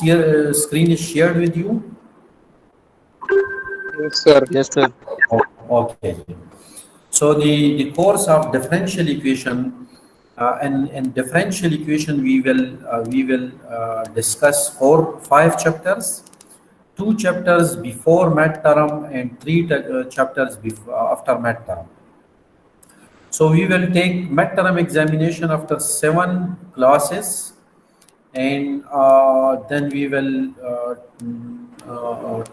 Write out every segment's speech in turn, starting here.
your screen is shared with you? Yes, sir. Yes, sir. Okay. So the course of differential equation, and differential equation we will discuss five chapters, two chapters before midterm and three chapters before, after midterm. So we will take midterm examination after 7 classes, and then we will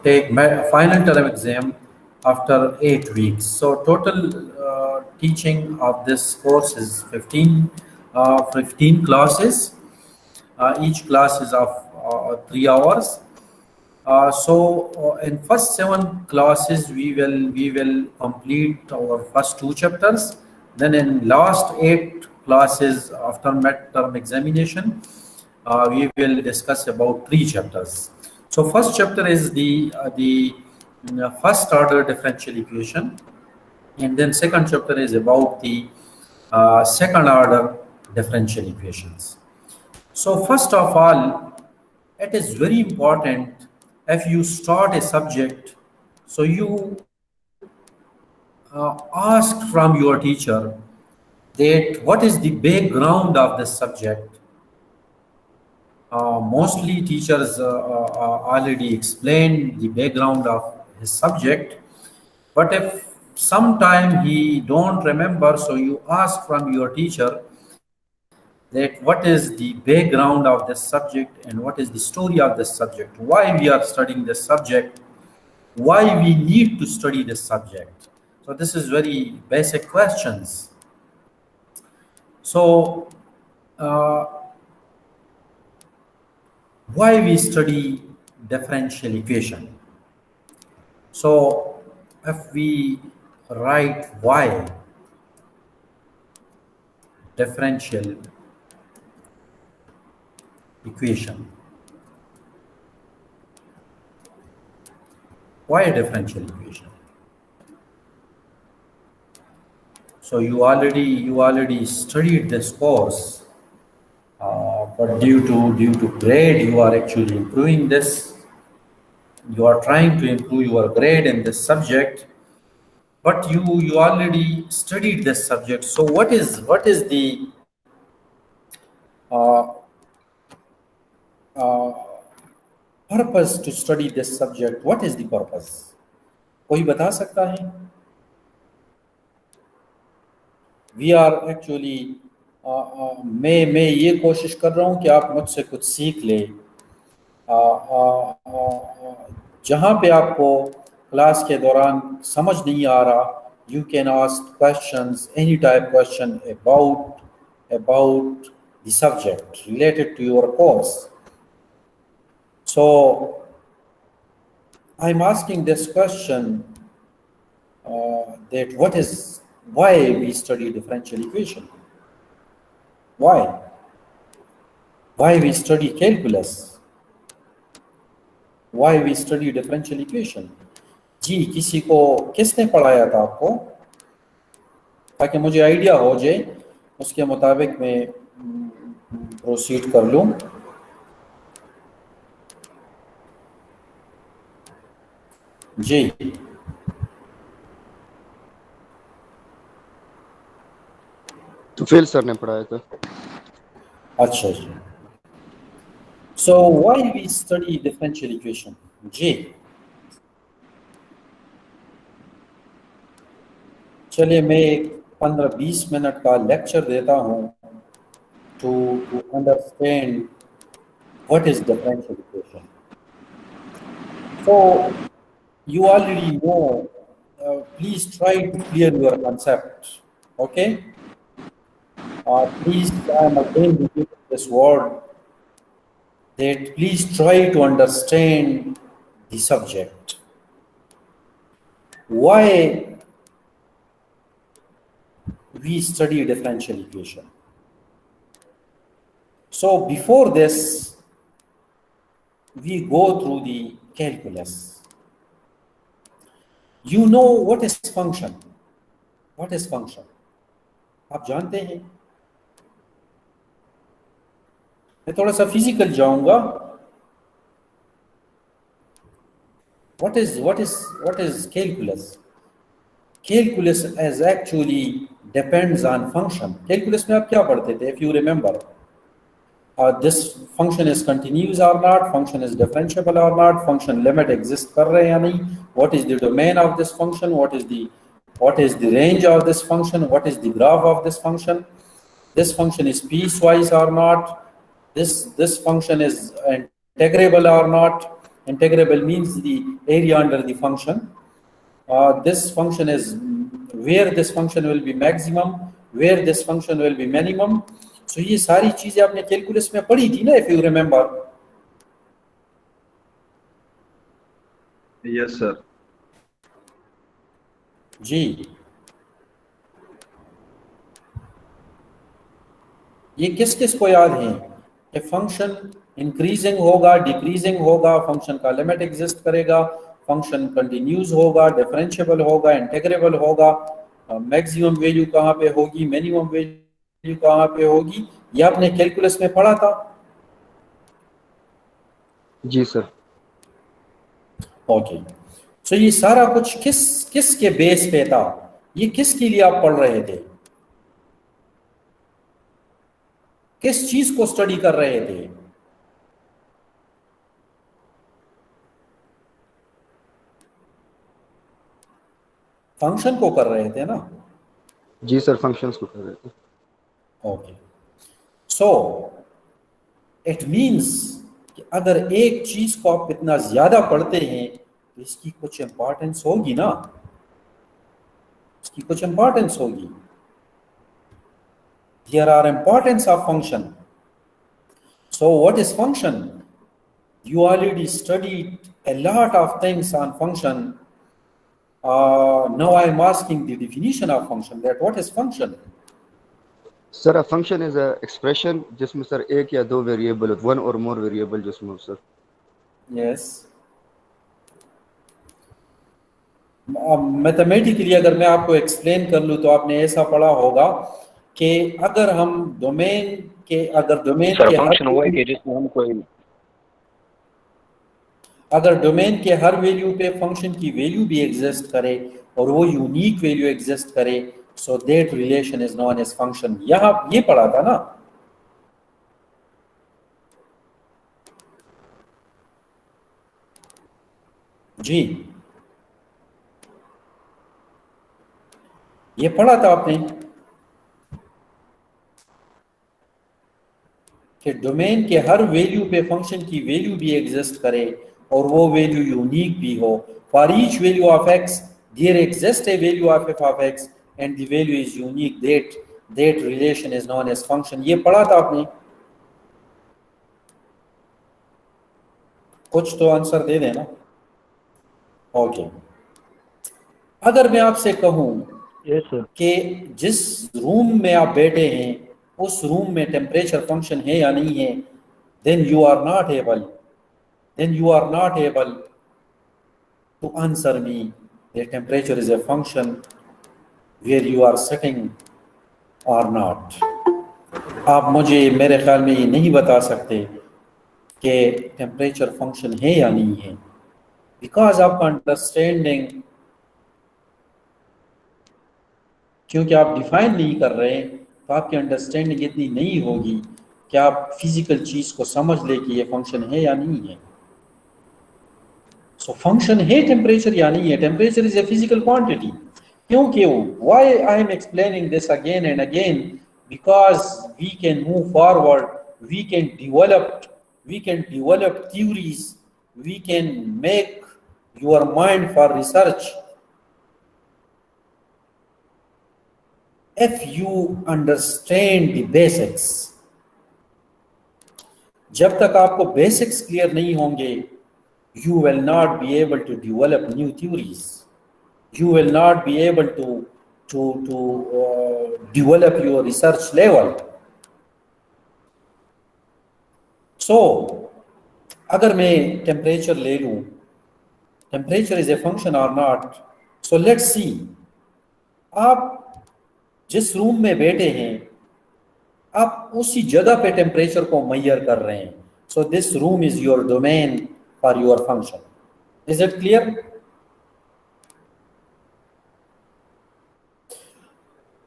take final term exam after 8 weeks. So total teaching of this course is 15 classes. Each class is of 3 hours. In first 7 classes we will complete our first two chapters. Then in last 8 classes after midterm examination, we will discuss about three chapters. So first chapter is the first order differential equation, and then second chapter is about the second order differential equations. So first of all, it is very important if you start a subject, so you ask from your teacher that what is the background of this subject. Mostly teachers already explained the background of his subject, but if sometime he don't remember, so you ask from your teacher that what is the background of this subject and what is the story of this subject, why we are studying this subject, why we need to study this subject. So this is very basic questions. So uh, why we study differential equation? So if we write why differential equation, why differential equation? So you already studied this course, but due to grade, you are actually improving this. You are trying to improve your grade in this subject, but you already studied this subject. So what is the uh, uh, purpose to study this subject? What is the purpose? कोई बता सकता है? We are actually मैं ये कोशिश कर रहा हूँ कि आप मुझसे कुछ सीख लें। जहाँ पे आपको क्लास के दौरान समझ नहीं आ रहा, you can ask questions, any type question about the subject related to your course. So I'm asking this question, that why we study differential equation? Why? Why we study calculus? Why we study differential equation? जी, किसी को किसने पढ़ाया था आपको, ताकि मुझे idea हो जाए, उसके मुताबिक मैं प्रोसीड कर लूँ। जी, तुफेल सर ने पढ़ाया था। अच्छा जी। So why we study differential equation? जी, चलिए मैं एक 15-20 मिनट का लेक्चर देता हूँ to understand what is differential equation. So you already know, please try to clear your concept, okay? Please, I am again repeating this word, that please try to understand the subject. Why we study differential equation? So before this, we go through the calculus. You know what is function? What is function? आप जानते हैं? मैं थोड़ा सा physical जाऊंगा, what is calculus? Calculus is actually depends on function. Calculus में आप क्या पढ़ते थे? If you remember, this function is continuous or not, function is differentiable or not, function limit exist कर रहे हैं या नहीं, what is the domain of this function, what is the range of this function, what is the graph of this function is piecewise or not, this function is integrable or not. Integrable means the area under the function. This function is where this function will be maximum, where this function will be minimum. So ये सारी चीजें आपने calculus में पढ़ी थी ना, if you remember. Yes, sir. जी, ये किस किस को याद है कि फंक्शन इंक्रीजिंग होगा, डिक्रीजिंग होगा, फंक्शन का लिमिट एग्जिस्ट करेगा, फंक्शन कंटिन्यूज होगा, डिफरेंशिएबल होगा, इंटीग्रेबल होगा, मैक्सिमम वैल्यू कहाँ पे होगी, मिनिमम वैल्यू कहाँ पे होगी, ये आपने कैलकुलस में पढ़ा था. जी सर. ओके, सो ये सारा कुछ किस के बेस पे था, ये किसके लिए आप पढ़ रहे थे, किस चीज को स्टडी कर रहे थे? फंक्शन को कर रहे थे ना? जी सर, फंक्शंस को कर रहे थे. ओके, सो इट मींस कि अगर एक चीज को आप इतना ज्यादा पढ़ते हैं तो इसकी कुछ इंपॉर्टेंस होगी ना, इसकी कुछ इंपॉर्टेंस होगी. There are importance of function. So what is function? You already studied a lot of things on function. Now I am asking the definition of function. That what is function? Sir, a function is a expression जिसमें sir एक या दो variable, one और मोर variable जिसमें हो sir. Yes. Mathematically अगर मैं आपको एक्सप्लेन कर लूँ तो आपने ऐसा पढ़ा होगा कि अगर हम डोमेन के फंक्शन हुआ है कि जिसमें हम कोई अगर डोमेन के हर वैल्यू पे फंक्शन की वैल्यू भी एग्जिस्ट करे और वो यूनिक वैल्यू एग्जिस्ट करे, so that relation is known as function. यहाँ ये पढ़ा था ना? जी, ये पढ़ा था आपने कि डोमेन के हर वैल्यू पे फंक्शन की वैल्यू भी एग्जिस्ट करे और वो वैल्यू यूनिक भी हो. For each value of X there exist a value of F of X and the value is unique, that relation is known as function. ये पढ़ा था आपने? कुछ तो आंसर दे देना. ओके, अगर मैं आपसे कहूं कि जिस रूम में आप बैठे हैं उस रूम में टेम्परेचर फंक्शन है या नहीं है, then you are not able to answer me the temperature is a function where you are sitting or not. आप मुझे मेरे ख्याल में ये नहीं बता सकते कि टेम्परेचर फंक्शन है या नहीं है, बिकॉज आपका अंडरस्टैंडिंग, क्योंकि आप डिफाइन नहीं कर रहे हैं तो आपकी अंडरस्टैंडिंग इतनी नहीं होगी कि आप फिजिकल चीज को समझ ले कि ये फंक्शन है या नहीं है. सो फंक्शन है टेम्परेचर या नहीं है? Temperature is a physical quantity. क्योंकि why I am explaining this again and again, because we can move forward, we can develop theories, we can make your mind for research if you understand the basics. जब तक आपको basics clear नहीं होंगे, you will not be able to develop new theories, you will not be able to develop your research level. So अगर मैं temperature ले लूं, temperature is a function और नॉट, सो लेट्स सी. आप जिस room में बैठे हैं आप उसी जगह पे टेम्परेचर को मेजर कर रहे हैं. So this room is your domain for your function. Is it clear?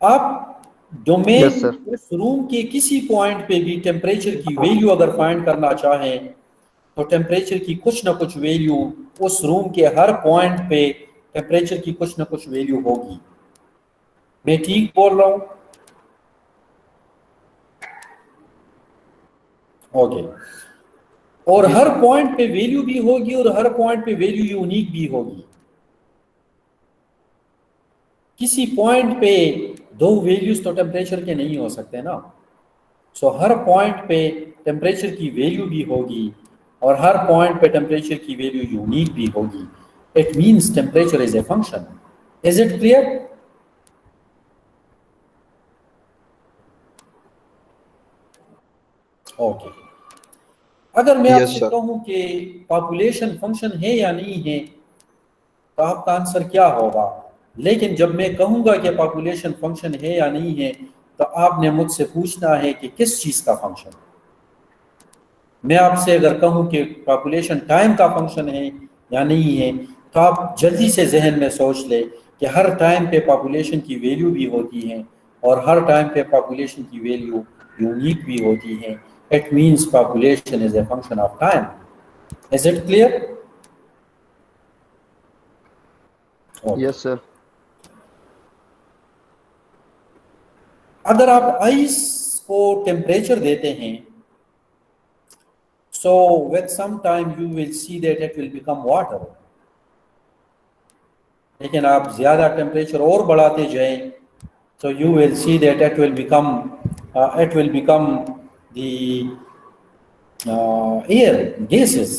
आप डोमेन Yes, sir. उस रूम के किसी पॉइंट पे भी टेम्परेचर की वैल्यू अगर फाइंड करना चाहें तो टेम्परेचर की कुछ ना कुछ वैल्यू उस रूम के हर पॉइंट पे टेम्परेचर की कुछ ना कुछ वैल्यू होगी। मैं ठीक बोल रहा हूं? ओके। और हर पॉइंट पे वैल्यू भी होगी और हर पॉइंट पे वैल्यू यूनिक भी होगी। किसी पॉइंट पे दो वैल्यूज तो टेम्परेचर के नहीं हो सकते ना। सो हर पॉइंट पे टेम्परेचर की वैल्यू भी होगी और हर पॉइंट पे टेम्परेचर की वैल्यू यूनिक भी होगी। It means temperature is a function. Is it clear? Okay. अगर मैं Yes, आपसे sir. कहूं कि पॉपुलेशन फंक्शन है या नहीं है तो आपका आंसर क्या होगा? लेकिन जब मैं कहूंगा कि पॉपुलेशन फंक्शन है या नहीं है तो आपने मुझसे पूछना है कि किस चीज का फंक्शन। मैं आपसे अगर कहूं कि पॉपुलेशन टाइम का फंक्शन है या नहीं है तो आप जल्दी से जहन में सोच ले कि हर टाइम पे पॉपुलेशन की वैल्यू भी होती है और हर टाइम पे पॉपुलेशन की वैल्यू यूनिक भी होती है। It means population is a function of time. Is it clear? Yes, sir. अगर आप आइस को टेम्परेचर देते हैं so with some time you will see that it will become water। लेकिन आप ज्यादा टेम्परेचर और बढ़ाते जाएं so you will see that it will become the air gases।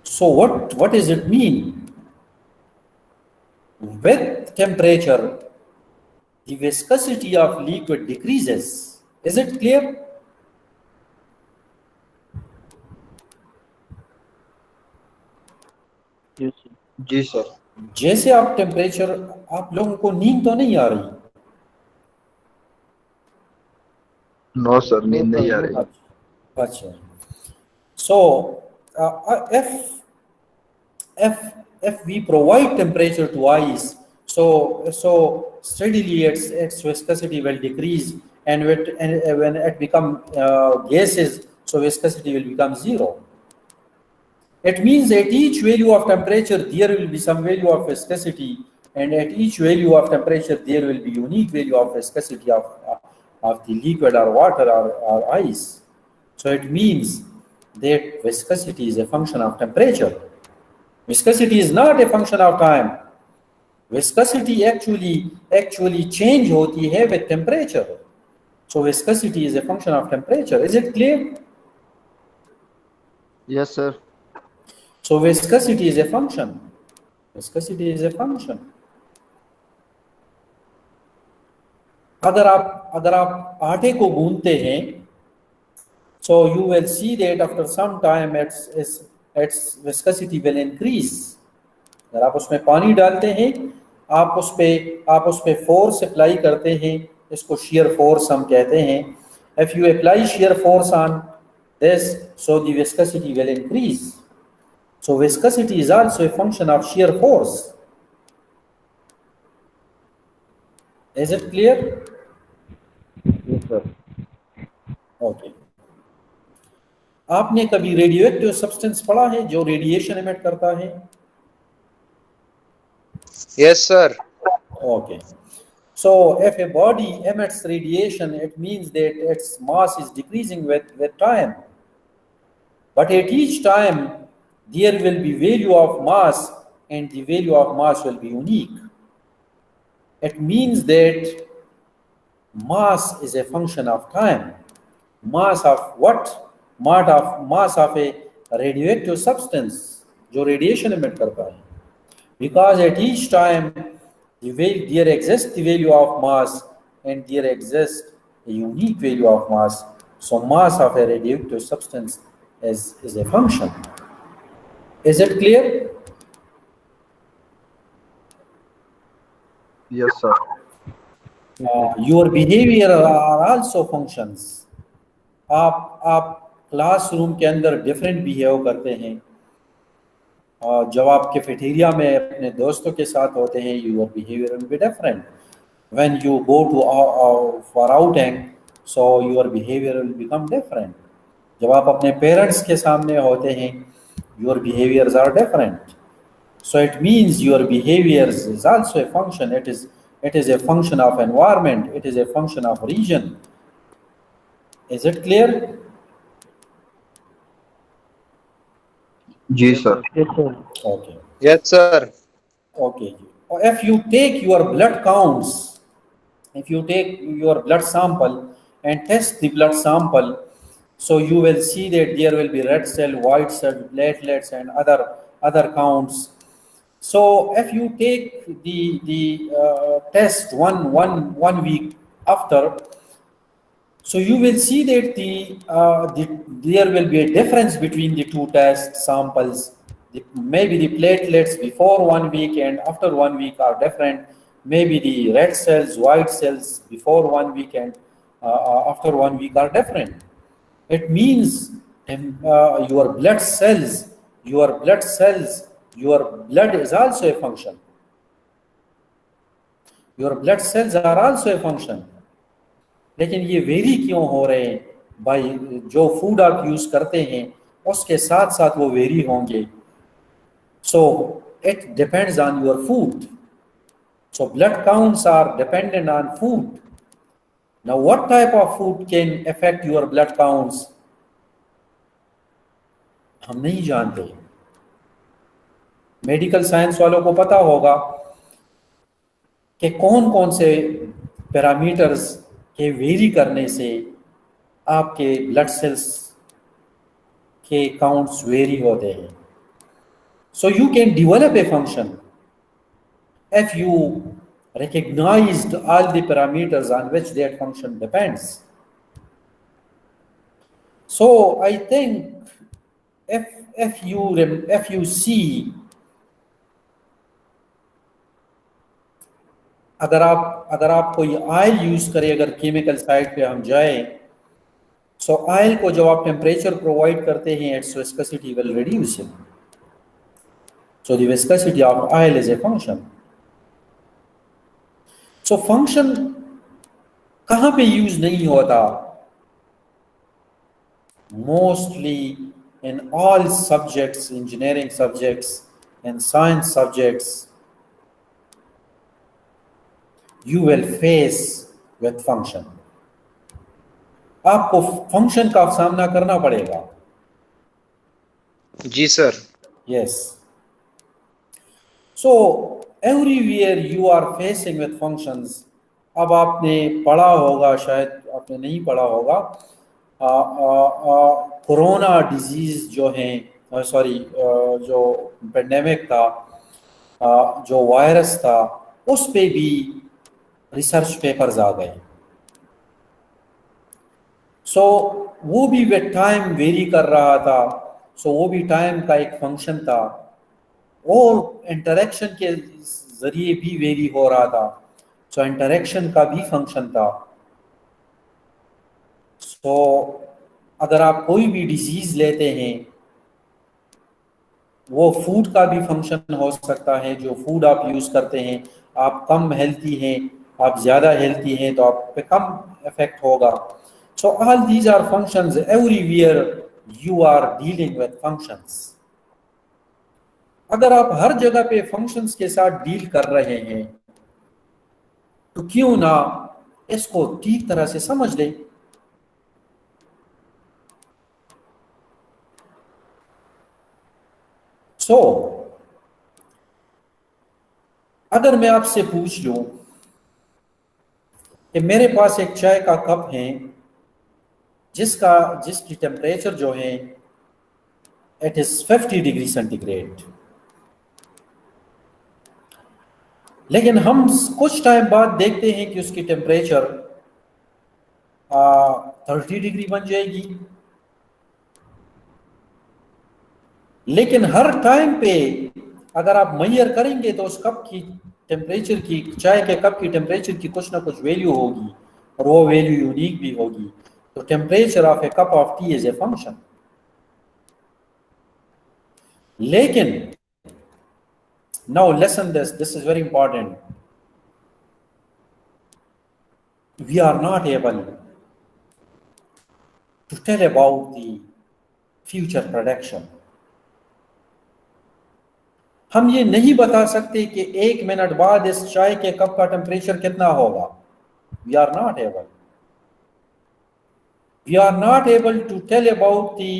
so what does it mean? With temperature the viscosity of liquid decreases। is it clear? जी sir. जैसे आप temperature, आप लोगों को नींद तो नहीं आ रही? नो सर, नींद नहीं आ रही। अच्छा। so if we provide temperature to ice so steadily its viscosity will decrease and when it become gases so viscosity will become zero। It means at each value of temperature there will be some value of viscosity and at each value of temperature there will be unique value of viscosity of the liquid or water or ice। so it means that viscosity is a function of temperature। Viscosity is not a function of time। Viscosity actually change होती है with temperature। So viscosity is a function of temperature। Is it clear? Yes, sir. So viscosity is a function। Viscosity is a function। अगर आप आटे को गूंथते हैं so you will see that after some time its viscosity will increase। अगर आप उसमें पानी डालते हैं, आप उस पे फोर्स अप्लाई करते हैं, इसको shear force हम कहते हैं। if you apply shear force on this so the viscosity will increase। so viscosity is also a function of shear force। is it clear? Yes sir. Okay. आपने कभी radioactive substance पढ़ा है जो radiation emit करता है? Yes, sir. Okay. So if a body emits radiation, it means that its mass is decreasing with time। But at each time, there will be value of mass and the value of mass will be unique। It means that mass is a function of time। Mass of what? Mass of a radioactive substance जो radiation emit करता है। Because at each time there exists the value of mass and there exists a unique value of mass। So mass of a radioactive substance is a function। Is it clear? Yes sir. Your behavior are also functions। आप classroom के अंदर different behave करते हैं, और जब आप cafeteria में अपने दोस्तों के साथ होते हैं, your behaviour will be different. When you go to for outing, so your behavior will become different. जब आप अपने पेरेंट्स के सामने होते हैं, your behaviors are different. So it means your behaviors is also a function. It is a function of environment. It is a function of region. Is it clear? जी sir. Okay. Yes, sir. Okay. If you take your blood counts, if you take your blood sample and test the blood sample, so you will see that there will be red cell, white cell, platelets, and other counts. So if you take the test one week after, so you will see that there will be a difference between the two test samples. Maybe the platelets before 1 week and after 1 week are different. Maybe the red cells, white cells before 1 week and after 1 week are different. It means your blood is also a function. Your blood cells are also a function. लेकिन ये very क्यों हो रहे हैं भाई? जो food आप use करते हैं उसके साथ साथ वो वेरी होंगे. So it depends on your food. So blood counts are dependent on food. Now what type of food can affect your blood counts? हम नहीं जानते. मेडिकल साइंस वालों को पता होगा कि कौन कौन से पैरामीटर्स के वेरी करने से आपके ब्लड सेल्स के काउंट्स वेरी होते हैं. So you can develop a function if you recognized all the parameters on which that function depends. So I think if you see, अगर आप कोई ऑयल यूज करें, अगर केमिकल साइड पे हम जाए, सो ऑयल को जब आप टेम्परेचर प्रोवाइड करते हैं, it's viscosity will reduce. So the viscosity of oil is a function. So function कहाँ पे यूज नहीं होता? Mostly in all subjects, engineering subjects and science subjects, you will face with function. आपको function का सामना करना पड़ेगा. जी sir. Yes. So everywhere you are facing with functions. अब आपने पढ़ा होगा, शायद आपने नहीं पढ़ा होगा, कोरोना डिजीज जो है, जो पेंडेमिक था, जो वायरस था, उस पे भी रिसर्च पेपर्स आ गए. सो वो भी विद टाइम वेरी कर रहा था. सो वो भी टाइम का एक फंक्शन था, और इंटरेक्शन के जरिए भी वेरी हो रहा था. सो इंटरेक्शन का भी फंक्शन था. सो अगर आप कोई भी डिजीज लेते हैं, वो फूड का भी फंक्शन हो सकता है. जो फूड आप यूज करते हैं, आप कम हेल्थी हैं, आप ज्यादा हेल्थी हैं, तो आप पे कम इफेक्ट होगा. So all these are functions. Everywhere you are dealing with functions. अगर आप हर जगह पे फंक्शंस के साथ डील कर रहे हैं, तो क्यों ना इसको ठीक तरह से समझ लें. सो अगर मैं आपसे पूछ लूं कि मेरे पास एक चाय का कप है जिसकी टेम्परेचर जो है इट इज 50 डिग्री सेंटीग्रेड, लेकिन हम कुछ टाइम बाद देखते हैं कि उसकी टेम्परेचर 30 डिग्री बन जाएगी. लेकिन हर टाइम पे अगर आप मेजर करेंगे तो उस कप की टेम्परेचर की, चाय के कप की टेम्परेचर की कुछ ना कुछ वैल्यू होगी, और वो वैल्यू यूनिक भी होगी. तो temperature of a cup of tea is a function. लेकिन now listen this is very important, we are not able to tell about the future prediction। हम ये नहीं बता सकते कि 1 मिनट बाद इस चाय के कप का टेम्परेचर कितना होगा। We are not able. We are not able to tell about the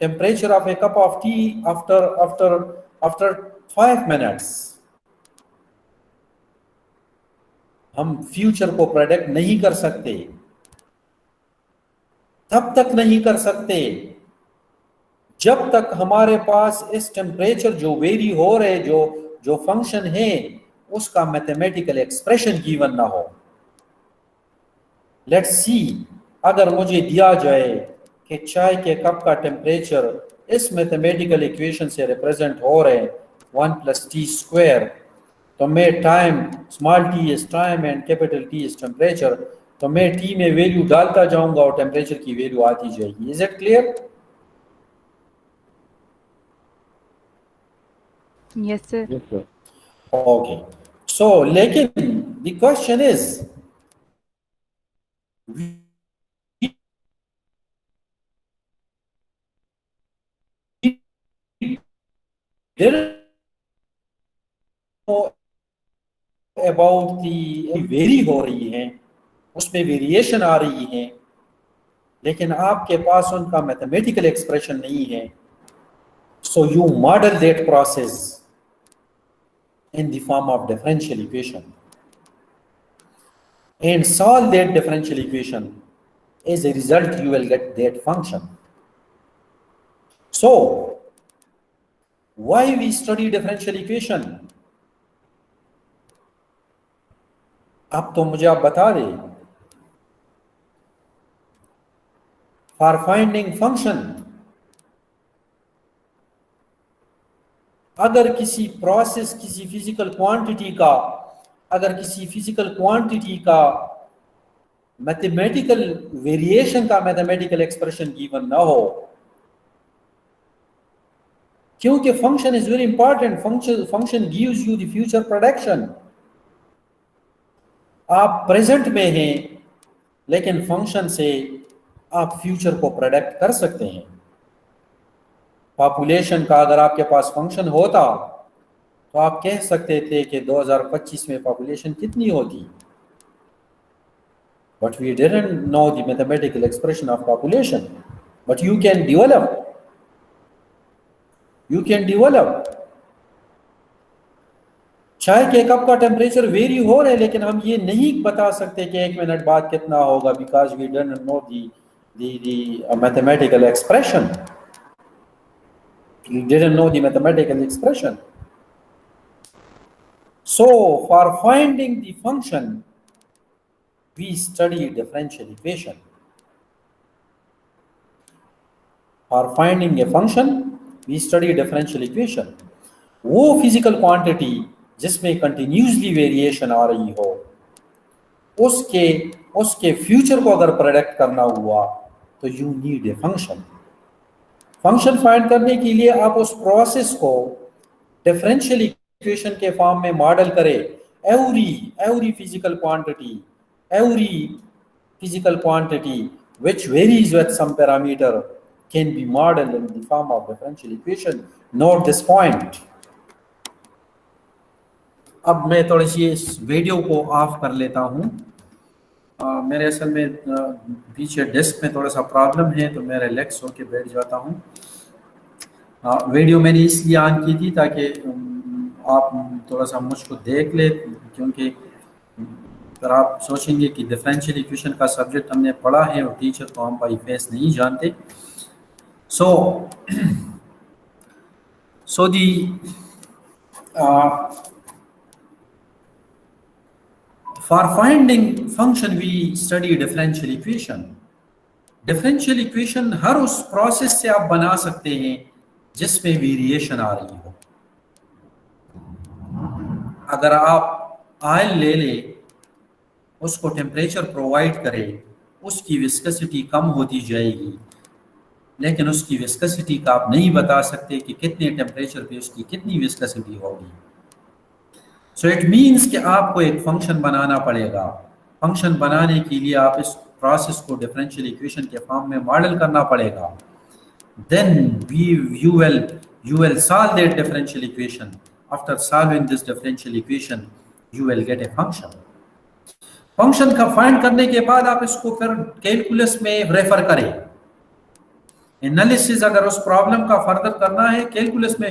temperature of a cup of tea after 5 minutes। हम फ्यूचर को प्रेडिक्ट नहीं कर सकते, तब तक नहीं कर सकते जब तक हमारे पास इस टेम्परेचर जो वेरी हो रहे जो फंक्शन है उसका मैथमेटिकल एक्सप्रेशन गिवन ना हो। लेट्स सी, अगर मुझे दिया जाए कि चाय के कप का टेम्परेचर इस मैथमेटिकल इक्वेशन से रिप्रेजेंट हो रहे 1 + t², तो मैं time, small T is time and capital T is temperature, तो मैं टी में वैल्यू डालता जाऊंगा और टेम्परेचर की वैल्यू आती जाएगी। Is it clear? Yes, sir. Yes, sir. Okay, so लेकिन the question is about the very हो रही है, उसमें वेरिएशन आ रही है, लेकिन आपके पास उनका मैथमेटिकल एक्सप्रेशन नहीं है। So you model that process in the form of differential equation and solve that differential equation. As a result, you will get that function. So why we study differential equation? अब तो मुझे आप बता दें। For finding function, अगर किसी process, किसी physical quantity का, अगर किसी फिजिकल क्वांटिटी का मैथमेटिकल वेरिएशन का मैथमेटिकल एक्सप्रेशन गिवन ना हो, क्योंकि function is very important, function gives you the future prediction. आप प्रेजेंट में हैं लेकिन फंक्शन से आप फ्यूचर को प्रेडिक्ट कर सकते हैं। पॉपुलेशन का अगर आपके पास फंक्शन होता तो आप कह सकते थे कि 2025 में पॉपुलेशन कितनी होगी, but we didn't know the mathematical expression of population, but you can develop. चाय के कप का टेम्परेचर वेरी हो रहे, लेकिन हम ये नहीं बता सकते कि 1 मिनट बाद कितना होगा, because we didn't know the mathematical expression. We didn't know the mathematical expression. So for finding the function, we study differential equation. For finding a function, we study differential equation. वो physical quantity जिसमें continuously variation आ रही हो, उसके future को अगर predict करना हुआ तो you need a function. Function find करने के लिए आप उस प्रोसेस को डिफरेंशियल इक्वेशन के फॉर्म में मॉडल करें। Every physical quantity which varies with some parameter can be modeled in the form of differential equation. Note this point. अब मैं थोड़ी सी इस वीडियो को ऑफ कर लेता हूँ। मेरे असल में पीछे डेस्क में थोड़ा सा प्रॉब्लम है, तो मैं रिलैक्स होकर बैठ जाता हूँ। वीडियो मैंने इसलिए ऑन की थी ताकि आप थोड़ा सा मुझको देख ले, क्योंकि अगर आप सोचेंगे कि डिफरेंशियल इक्वेशन का सब्जेक्ट हमने पढ़ा है और टीचर को हम बाई फेस नहीं जानते। सो दी For finding function, we study differential equation. Differential equation हर उस प्रोसेस से आप बना सकते हैं जिसमें वेरिएशन आ रही हो। अगर आप ऑयल ले ले, उसको टेम्परेचर प्रोवाइड करें, उसकी विस्कोसिटी कम होती जाएगी, लेकिन उसकी विस्कोसिटी का आप नहीं बता सकते कि कितने टेम्परेचर पे उसकी कितनी विस्कोसिटी होगी। सो इट मीन्स कि आपको एक फंक्शन बनाना पड़ेगा। फंक्शन बनाने के लिए आप इस प्रोसेस को डिफरेंशियल इक्वेशन के फॉर्म में मॉडल करना पड़ेगा। Then you will solve that differential equation. After solving this differential equation, you will get a function. Function का फाइंड करने के बाद आप इसको फिर कैलकुलस में रेफर करें। एनालिसिस अगर उस प्रॉब्लम का फर्दर करना है कैलकुलस में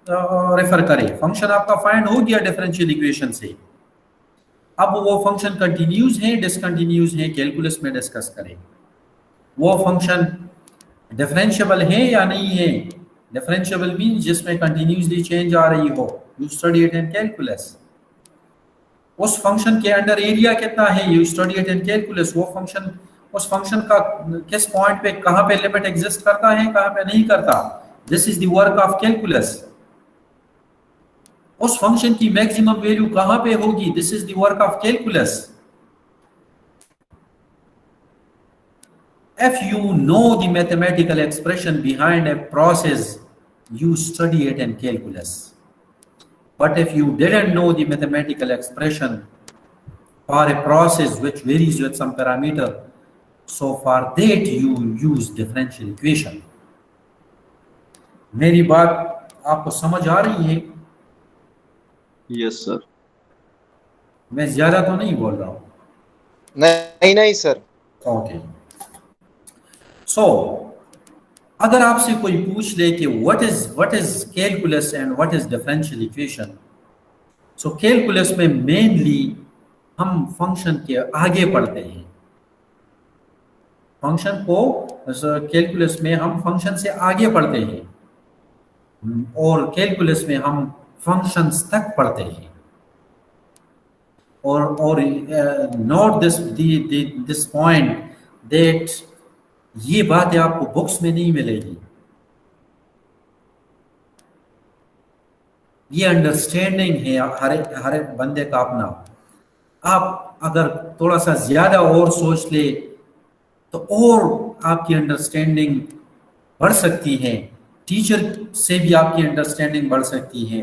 रेफर करें। फंक्शन आपका फाइंड हो गया डिफरेंशियल इक्वेशन से, अब वो फंक्शन कंटिन्यूज है डिसकंटिन्यूज है कैलकुलस में डिस्कस करें। वो फंक्शन डिफरेंशिएबल है या नहीं है। डिफरेंशिएबल मींस जिसमें कंटिन्यूसली चेंज आ रही हो, you study it in calculus. उस फंक्शन के अंडर एरिया कितना है, you study it in calculus. वो फंक्शन, उस फंक्शन का किस पॉइंट पे कहां पे लिमिट एग्जिस्ट करता है कहां पे नहीं करता, this is the work of calculus. उस फंक्शन की मैक्सिमम वैल्यू कहां पे होगी, this is the work of calculus. If you know the mathematical expression behind a process, you study it in calculus. But if you didn't know the mathematical expression for a process which varies with some parameter, so for that you use differential equation. मेरी बात आपको समझ आ रही है? Yes, sir. मैं ज्यादा तो नहीं बोल रहा हूँ? नहीं नहीं सर। ओके। सो अगर आपसे कोई पूछ ले कि what is calculus and what is differential equation, so calculus में मेनली हम फंक्शन के आगे पढ़ते हैं। फंक्शन को कैलकुलस में हम फंक्शन से आगे पढ़ते हैं और कैलकुलस में हम फंक्शंस तक पढ़ते हैं। और नोट दिस पॉइंट दैट ये बातें आपको बुक्स में नहीं मिलेगी। ये अंडरस्टैंडिंग है हर एक बंदे का अपना। आप अगर थोड़ा सा ज्यादा और सोच ले तो और आपकी अंडरस्टैंडिंग बढ़ सकती है, टीचर से भी आपकी अंडरस्टैंडिंग बढ़ सकती है।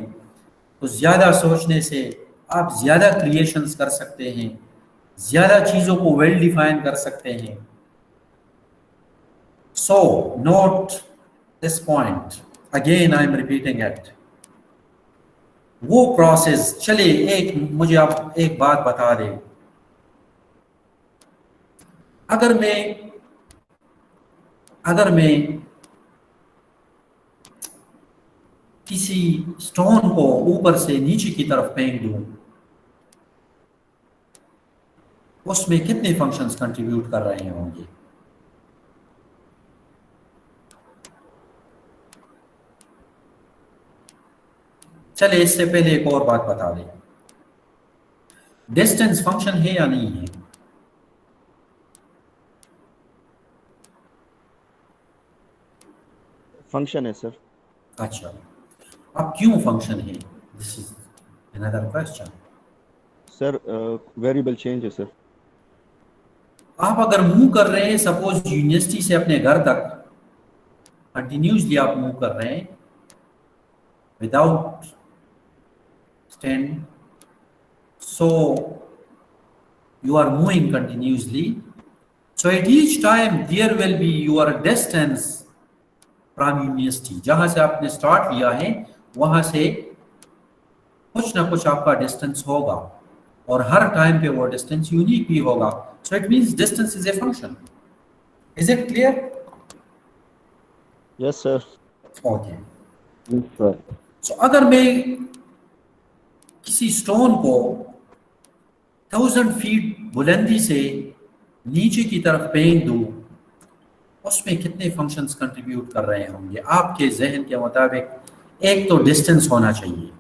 तो ज्यादा सोचने से आप ज्यादा क्रिएशंस कर सकते हैं, ज्यादा चीजों को वेल डिफाइन कर सकते हैं। So note this point. Again, I am repeating it. वो प्रोसेस, चले मुझे आप एक बात बता दें। अगर मैं किसी स्टोन को ऊपर से नीचे की तरफ फेंक दूं, उसमें कितने फंक्शंस कंट्रीब्यूट कर रहे होंगे? चले इससे पहले एक और बात बता दें, डिस्टेंस फंक्शन है या नहीं है? फंक्शन है सर। अच्छा, अब क्यों फंक्शन है? This is another question. Sir variable change है सर। आप अगर मूव कर रहे हैं, सपोज यूनिवर्सिटी से अपने घर तक कंटिन्यूसली आप मूव कर रहे हैं without stand, so you are moving continuously, so at each time there will be your distance from university। जहां से आपने स्टार्ट लिया है वहां से कुछ ना कुछ आपका डिस्टेंस होगा और हर टाइम पे वो डिस्टेंस यूनिक भी होगा। so it means distance is a function. Is it clear? Yes sir. okay, Yes, sir. so अगर मैं किसी स्टोन को 1000 फीट बुलंदी से नीचे की तरफ फेंक दूं, उसमें कितने फंक्शंस कंट्रीब्यूट कर रहे होंगे आपके जहन के मुताबिक? एक तो डिस्टेंस होना चाहिए,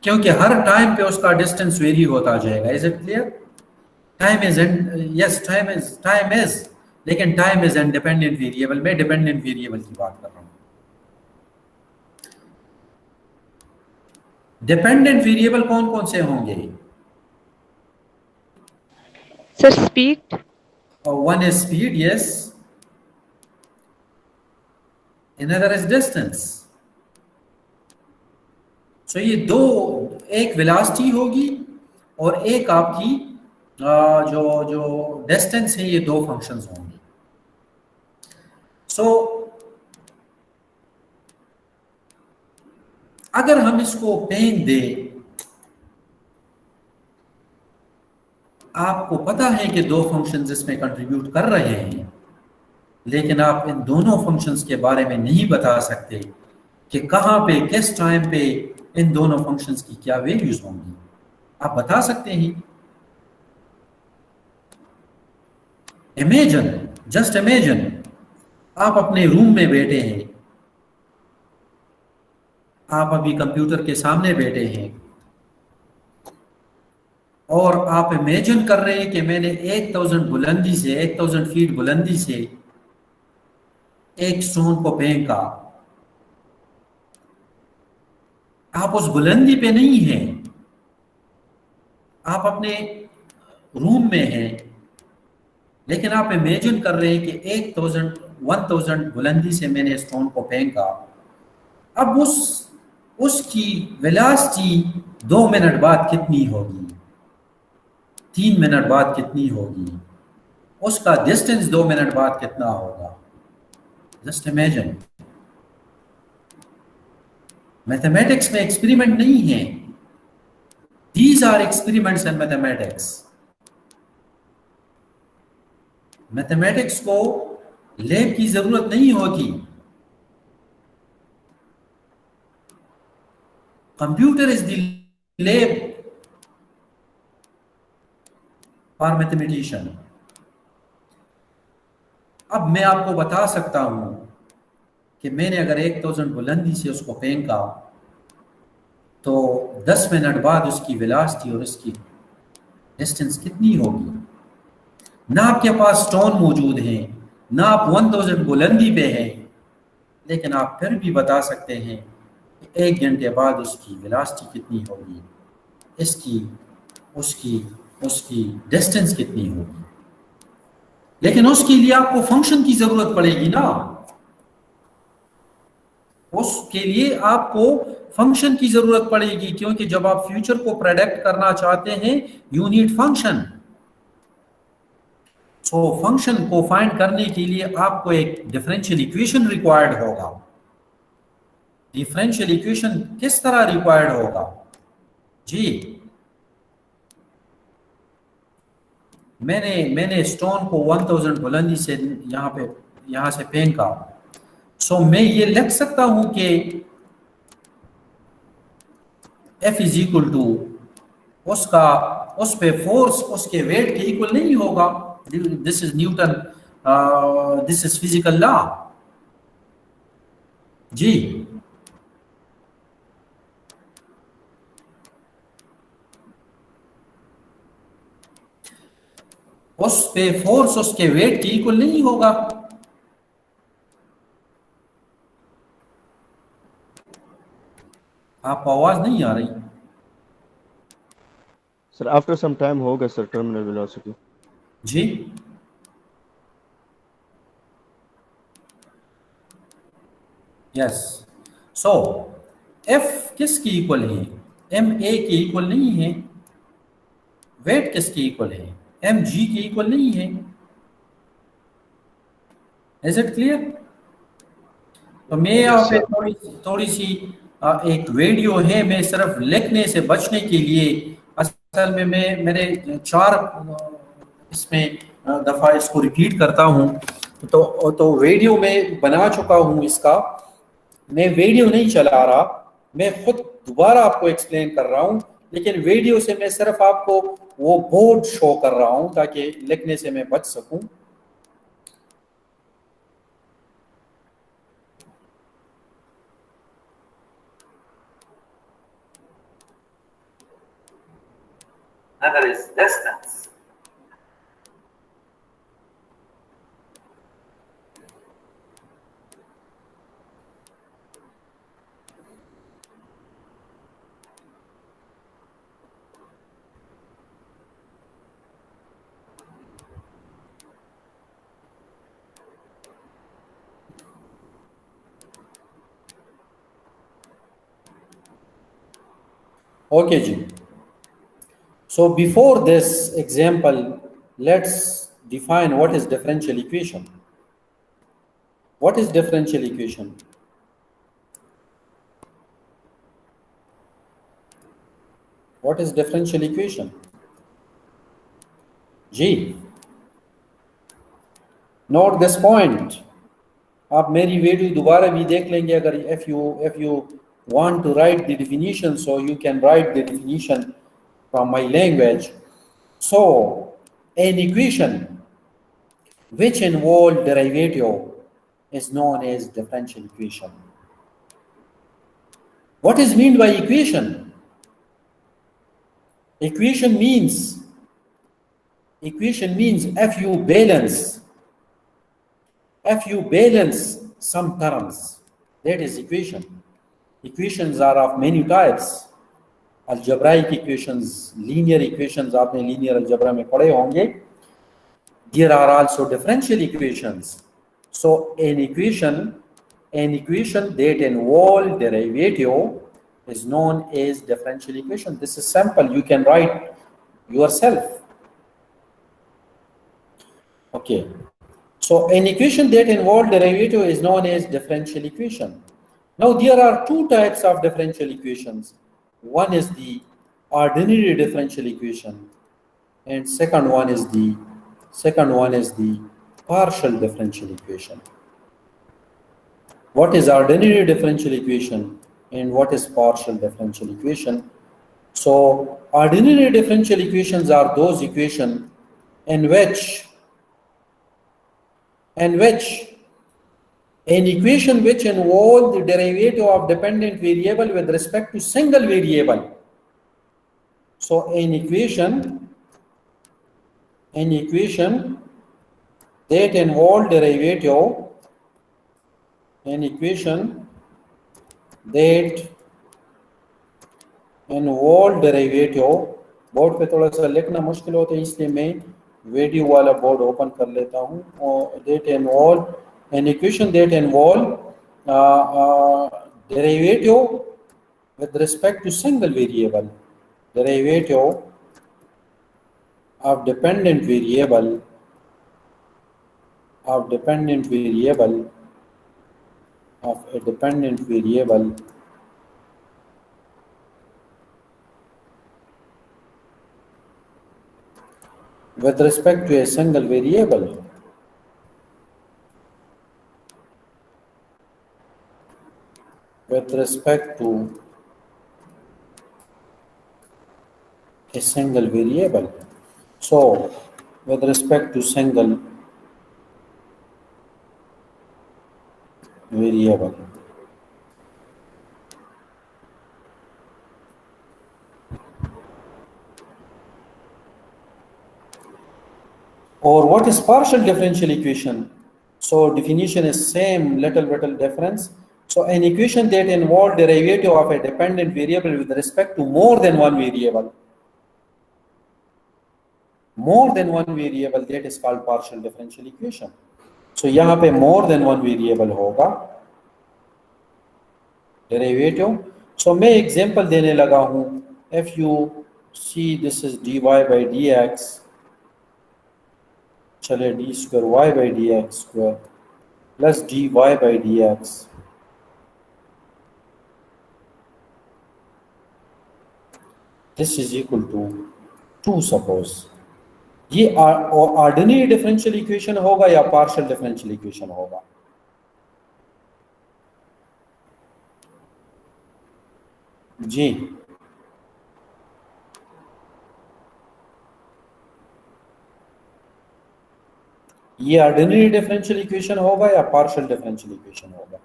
क्योंकि हर टाइम पे उसका डिस्टेंस वेरी होता जाएगा। Is it clear? Time is लेकिन टाइम इज इंडिपेंडेंट वेरिएबल। मैं डिपेंडेंट वेरिएबल की बात कर रहा हूँ। डिपेंडेंट वेरिएबल कौन कौन से होंगे? Sir speed. one is speed, yes. Another is distance. So ये दो, एक वेलोसिटी होगी और एक आपकी जो जो डिस्टेंस है, ये दो फंक्शंस होंगे. सो अगर हम इसको पेन दें, आपको पता है कि दो फंक्शंस इसमें कंट्रीब्यूट कर रहे हैं, लेकिन आप इन दोनों फंक्शंस के बारे में नहीं बता सकते कि कहाँ पे, किस टाइम पे इन दोनों फंक्शंस की क्या वैल्यूज होंगी. आप बता सकते हैं. इमेजिन, जस्ट इमेजिन, आप अपने रूम में बैठे हैं, आप अभी कंप्यूटर के सामने बैठे हैं और आप इमेजिन कर रहे हैं कि मैंने 1000 बुलंदी से, 1000 फीट बुलंदी से एक स्टोन को फेंका. आप उस बुलंदी पे नहीं हैं, आप अपने रूम में हैं, लेकिन आप इमेजिन कर रहे हैं कि 1000 बुलंदी से मैंने स्टोन को फेंका. अब उसकी वेलोसिटी 2 मिनट बाद कितनी होगी, 3 मिनट बाद कितनी होगी, उसका डिस्टेंस 2 मिनट बाद कितना होगा. Just imagine. मैथमेटिक्स में एक्सपेरिमेंट नहीं है. These are experiments in mathematics. Mathematics को लैब की जरूरत नहीं होती. Computer is the lab for mathematician. अब मैं आपको बता सकता हूं कि मैंने अगर 1000 बुलंदी से उसको फेंका तो 10 मिनट बाद उसकी वेलोसिटी और उसकी डिस्टेंस कितनी होगी. ना आपके पास स्टोन मौजूद है, ना आप 1000 बुलंदी पे हैं, लेकिन आप फिर भी बता सकते हैं कि 1 घंटे बाद उसकी वेलोसिटी कितनी होगी, इसकी, उसकी, उसकी डिस्टेंस कितनी होगी. लेकिन उसके लिए आपको फंक्शन की जरूरत पड़ेगी ना. उसके लिए आपको फंक्शन की जरूरत पड़ेगी, क्योंकि जब आप फ्यूचर को प्रेडिक्ट करना चाहते हैं, you need function. So function को फाइंड करने के लिए आपको एक डिफरेंशियल इक्वेशन रिक्वायर्ड होगा. डिफरेंशियल इक्वेशन किस तरह रिक्वायर्ड होगा जी. मैंने स्टोन को 1000 बुलंदी से यहां से फेंका. सो मैं ये लिख सकता हूं कि F इज इक्वल टू उसका, उस पे फोर्स उसके वेट के इक्वल नहीं होगा. This is Newton, this is physical law जी. उस पे फोर्स उसके वेट के इक्वल नहीं होगा. आपको आवाज नहीं आ रही. सर आफ्टर सम टाइम होगा सर टर्मिनल वेलोसिटी. जी यस. सो एफ किसकी इक्वल है, एम ए के इक्वल नहीं है. वेट किसके इक्वल है, एम जी के इक्वल नहीं है. Is it clear. तो मैं यहाँ पे थोड़ी सी एक वीडियो है, मैं सिर्फ लिखने से बचने के लिए, असल में मैं मेरे 4 इसमें दफ़ा इसको रिपीट करता हूँ. तो वीडियो में बना चुका हूँ इसका. मैं वीडियो नहीं चला रहा, मैं खुद दोबारा आपको एक्सप्लेन कर रहा हूँ, लेकिन वीडियो से मैं सिर्फ आपको वो बोर्ड शो कर रहा हूँ ताकि लिखने से मैं बच सकूँ. Another is distance. Okay, Ji. So before this example, let's define what is differential equation. What is differential equation? What is differential equation? G. Note this point. आप मेरी वीडियो दोबारा भी देख लेंगे अगर if you want to write the definition, so you can write the definition from my language. So an equation which involves derivative is known as differential equation. What is meant by equation? Equation means if you balance some terms, that is equation. Equations are of many types. Algebraic equations, linear equations, आपने linear algebra में पढ़े होंगे. There are also differential equations. So an equation that involves derivative is known as differential equation. This is simple. You can write yourself. Okay. So an equation that involves derivative is known as differential equation. Now there are two types of differential equations. One is the ordinary differential equation, and second one is the partial differential equation. What is ordinary differential equation and what is partial differential equation? So ordinary differential equations are those equations in which an equation which involves the derivative of dependent variable with respect to single variable. So an equation that involves derivative, an equation that involves derivative, board पे थोड़ा सा लिखना मुश्किल होता है इसलिए मैं video वाला बोर्ड ओपन कर लेता हूँ. और that involve an equation that involve derivative with respect to single variable, derivative of dependent variable of a dependent variable with respect to a single variable. With respect to a single variable. So, with respect to single variable. Or what is partial differential equation? So definition is same, little difference. So an equation that involves derivative of a dependent variable with respect to more than one variable. More than one variable, that is called partial differential equation. So यहाँ पे more than one variable होगा derivative. So मैं example देने लगा हूँ. If you see this is dy by dx, चले d square y by dx square plus dy by dx this is equal to 2 suppose. ये ordinary differential equation होगा या partial differential equation होगा? जी ये ऑर्डिनरी डिफरेंशियल इक्वेशन होगा या partial differential equation होगा?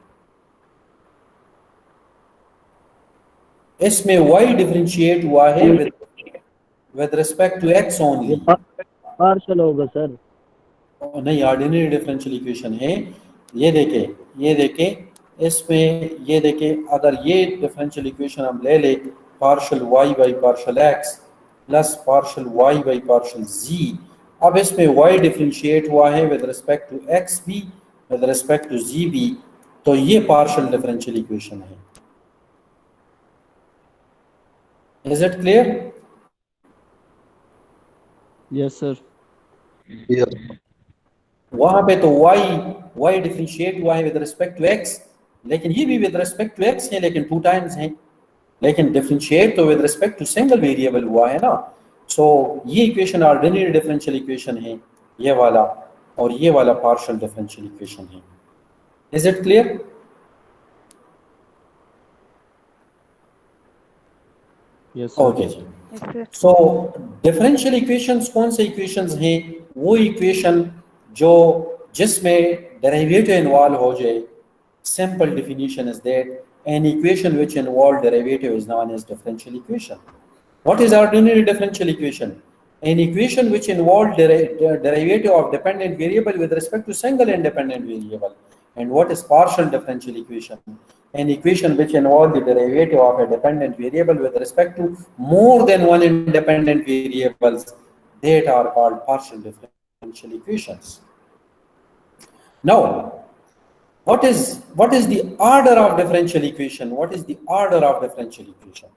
इसमें y डिफरेंशिएट हुआ है with respect to x only. Partial होगा सर. नहीं, ऑर्डिनरी डिफरेंशियल इक्वेशन है. ये देखें इसमें ये देखें, अगर ये डिफरेंशियल इक्वेशन हम ले ले partial y by partial x plus partial y by partial z. अब इसमें y डिफरेंशिएट हुआ है विद रिस्पेक्ट टू x भी विद रिस्पेक्ट टू z भी, तो ये पार्शियल डिफरेंशियल इक्वेशन है. Is it clear? Yes, sir. Yes. वहां पे तो y डिफरेंशिएट हुआ है विद रिस्पेक्ट टू x, लेकिन ये भी विद रिस्पेक्ट टू x है, लेकिन 2 टाइम्स है, लेकिन डिफरेंशिएट तो with respect to single variable हुआ है ना। सो ये इक्वेशन ऑर्डिनरी डिफरेंशियल इक्वेशन है, ये वाला, और ये वाला पार्शियल डिफरेंशियल इक्वेशन है। Is it clear? Yes, sir. Okay जी। सो डिफरेंशियल इक्वेशंस कौन से इक्वेशंस हैं? वो इक्वेशन जो जिसमें डेरिवेटिव इन्वॉल्व हो जाए। Simple definition is that an equation which involves derivative is known as differential equation. What is ordinary differential equation? An equation which involves derivative of dependent variable with respect to single independent variable. And what is partial differential equation? An equation which involves the derivative of a dependent variable with respect to more than one independent variables, that are called partial differential equations. Now, what is the order of differential equation? What is the order of differential equation?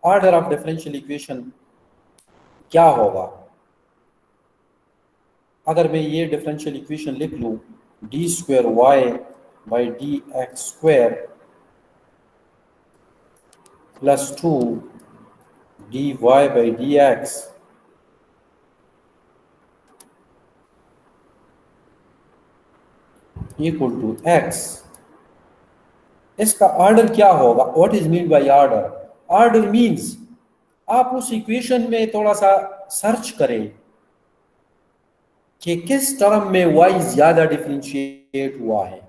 Order of differential equation क्या होगा? अगर मैं ये differential equation लिख लूं, d square y by dx square plus 2 dy by dx equal to x, इसका order क्या होगा? What is mean by order? Order means आप उस इक्वेशन में थोड़ा सा सर्च करें कि किस टर्म में y ज्यादा डिफरेंशिएट हुआ है।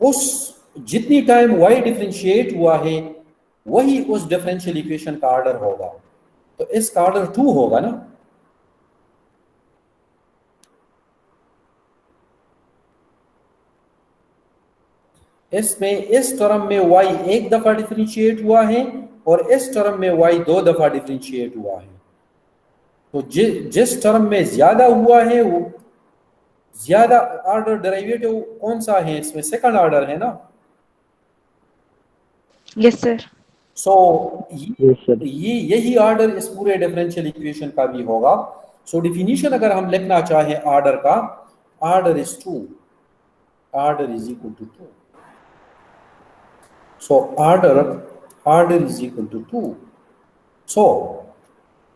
उस जितनी टाइम y डिफरेंशिएट हुआ है वही उस डिफरेंशियल इक्वेशन का ऑर्डर होगा। तो इसका ऑर्डर 2 होगा ना। इसमें इस टर्म में y एक दफा डिफरेंशिएट हुआ है और इस टर्म में y 2 दफा डिफरेंशिएट हुआ है। तो जिस टर्म में ज्यादा हुआ है वो ज्यादा ऑर्डर डेरिवेटिव कौन सा है? इसमें सेकंड ऑर्डर है ना। Yes sir. So Yes, sir. ये यही ऑर्डर इस पूरे डिफरेंशियल इक्वेशन का भी होगा। सो डिफिनीशन अगर हम लिखना चाहें ऑर्डर का, order is 2, order is equal to 2। So order is equal to 2. So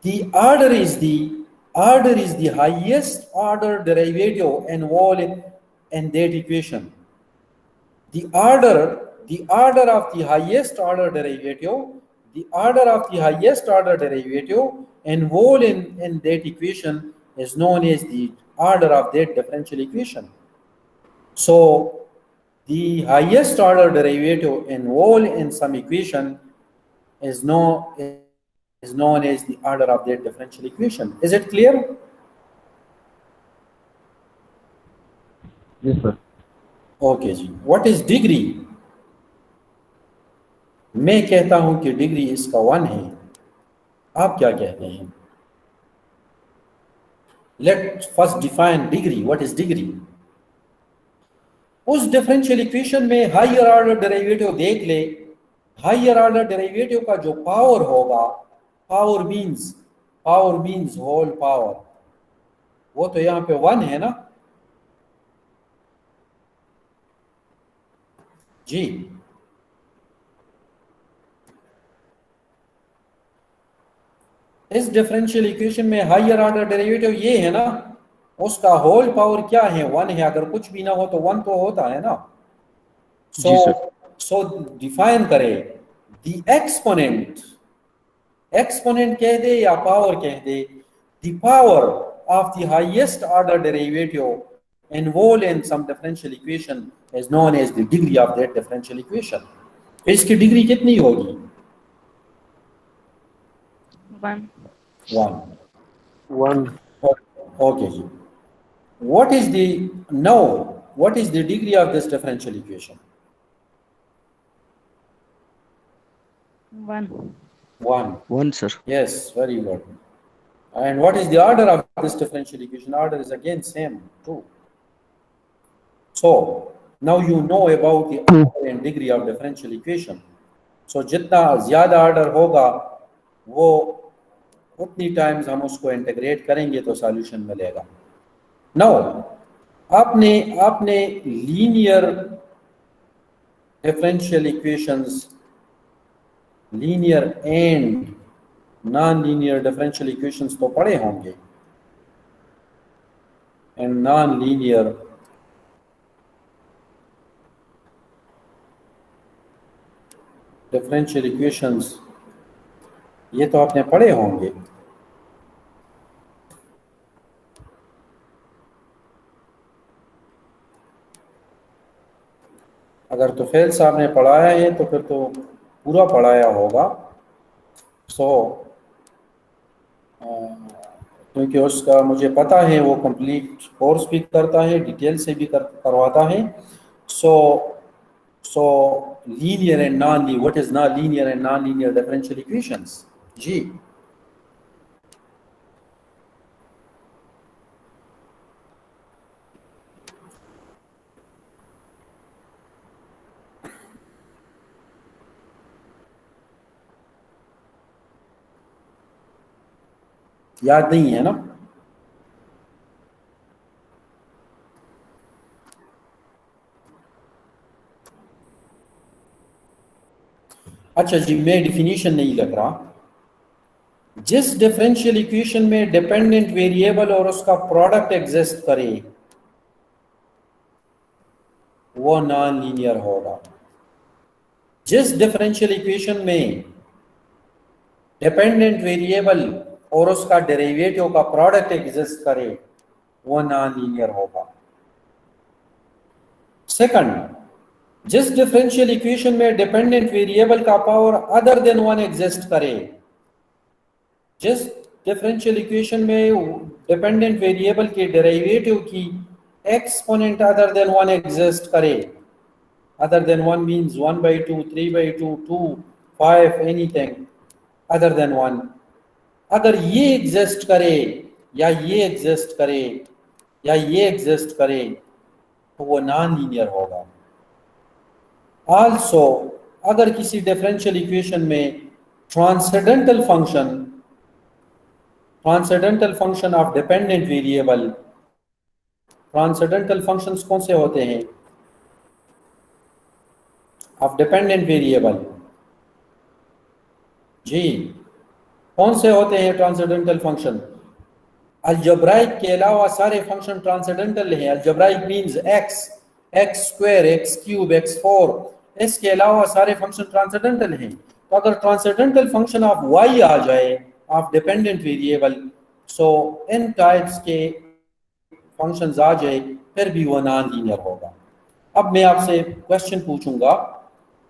the order is the highest order derivative involved in that equation. The order of the highest order derivative involved in that equation is known as the order of that differential equation. So the highest order derivative involved in some equation is known as the order of that differential equation. Is it clear? Yes, sir. Okay जी। What is degree? मैं कहता हूं कि degree इसका 1 है। आप क्या कहते हैं? Let's first define degree. What is degree? उस डिफरेंशियल इक्वेशन में हायर ऑर्डर डेरिवेटिव देख ले। हायर ऑर्डर डेरिवेटिव का जो पावर होगा, पावर मींस होल पावर, वो तो यहाँ पे 1 है ना जी। इस डिफरेंशियल इक्वेशन में हायर ऑर्डर डेरिवेटिव ये है ना, उसका होल पावर क्या है? 1 है। अगर कुछ भी ना हो तो 1 तो होता है ना। सो डिफाइन करें द एक्सपोनेंट कह दे या पावर कह दे, the power of the highest order derivative involved in some differential equation is known as the degree of that differential equation. इसकी डिग्री कितनी होगी? 1। 1। ओके जी। What is the degree of this differential equation? 1। 1. 1, sir. Yes, very good. And what is the order of this differential equation? Order is again same, 2. So now you know about the order and degree of differential equation. सो जितना ज़्यादा order होगा वो उतनी times हम उसको integrate करेंगे तो solution मिलेगा। नाउ आपने linear differential equations, linear and non linear differential equations तो पढ़े होंगे, and non linear differential equations ये तो आपने पढ़े होंगे। अगर तुफैल साहब ने पढ़ाया है तो फिर तो पूरा पढ़ाया होगा। सो क्योंकि उसका मुझे पता है वो कंप्लीट कोर्स भी करता है, डिटेल से भी करवाता है। So linear and non linear, what is non linear and non linear differential equations? जी याद नहीं है ना? अच्छा जी, मैं डिफिनीशन नहीं लग रहा। जिस डिफरेंशियल इक्वेशन में डिपेंडेंट वेरिएबल और उसका प्रोडक्ट एग्जिस्ट करे वो नॉन लीनियर होगा। जिस डिफरेंशियल इक्वेशन में डिपेंडेंट वेरिएबल और उसका डेरिवेटिव का प्रोडक्ट एग्जिस्ट करे वो नॉन लीनियर होगा। सेकंड, जिस डिफरेंशियल इक्वेशन में डिपेंडेंट वेरिएबल का power other than one exist करे, जिस डिफरेंशियल इक्वेशन में डिपेंडेंट वेरिएबल के डेरिवेटिव की exponent other than one exist करे, other than one means 1/2, 3/2, 2, 5, anything other than one, अगर ये एग्जिस्ट करे या ये एग्जिस्ट करे या ये एग्जिस्ट करे तो वो नॉन लीनियर होगा। आल्सो अगर किसी डिफरेंशियल इक्वेशन में transcendental function of dependent variable, transcendental functions कौन से होते हैं ऑफ डिपेंडेंट वेरिएबल? जी कौन से होते हैं ट्रांसेंडेंटल फंक्शन? अलजेब्राइक के अलावा सारे फंक्शन ट्रांसेंडेंटल हैं। Algebraic means x square, x cube, x4, इसके अलावा सारे फंक्शन ट्रांसेंडेंटल हैं। तो अगर ट्रांसेंडेंटल फंक्शन ऑफ y आ जाए of dependent variable, so in types के फंक्शंस आ जाए फिर भी वो नॉन लीनियर होगा। अब मैं आपसे क्वेश्चन पूछूंगा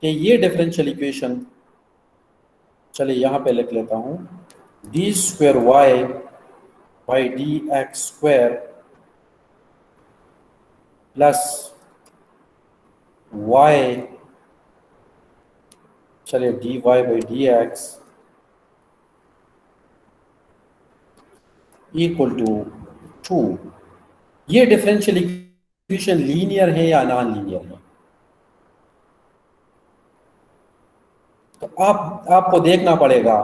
कि ये डिफरेंशियल इक्वेशन, चलिए यहाँ पे लिख लेता हूँ, d square y by d x square plus y, चलिए d y by d x equal to 2, ये डिफरेंशियल इक्वेशन लीनियर है या नॉन लीनियर है? तो आपको देखना पड़ेगा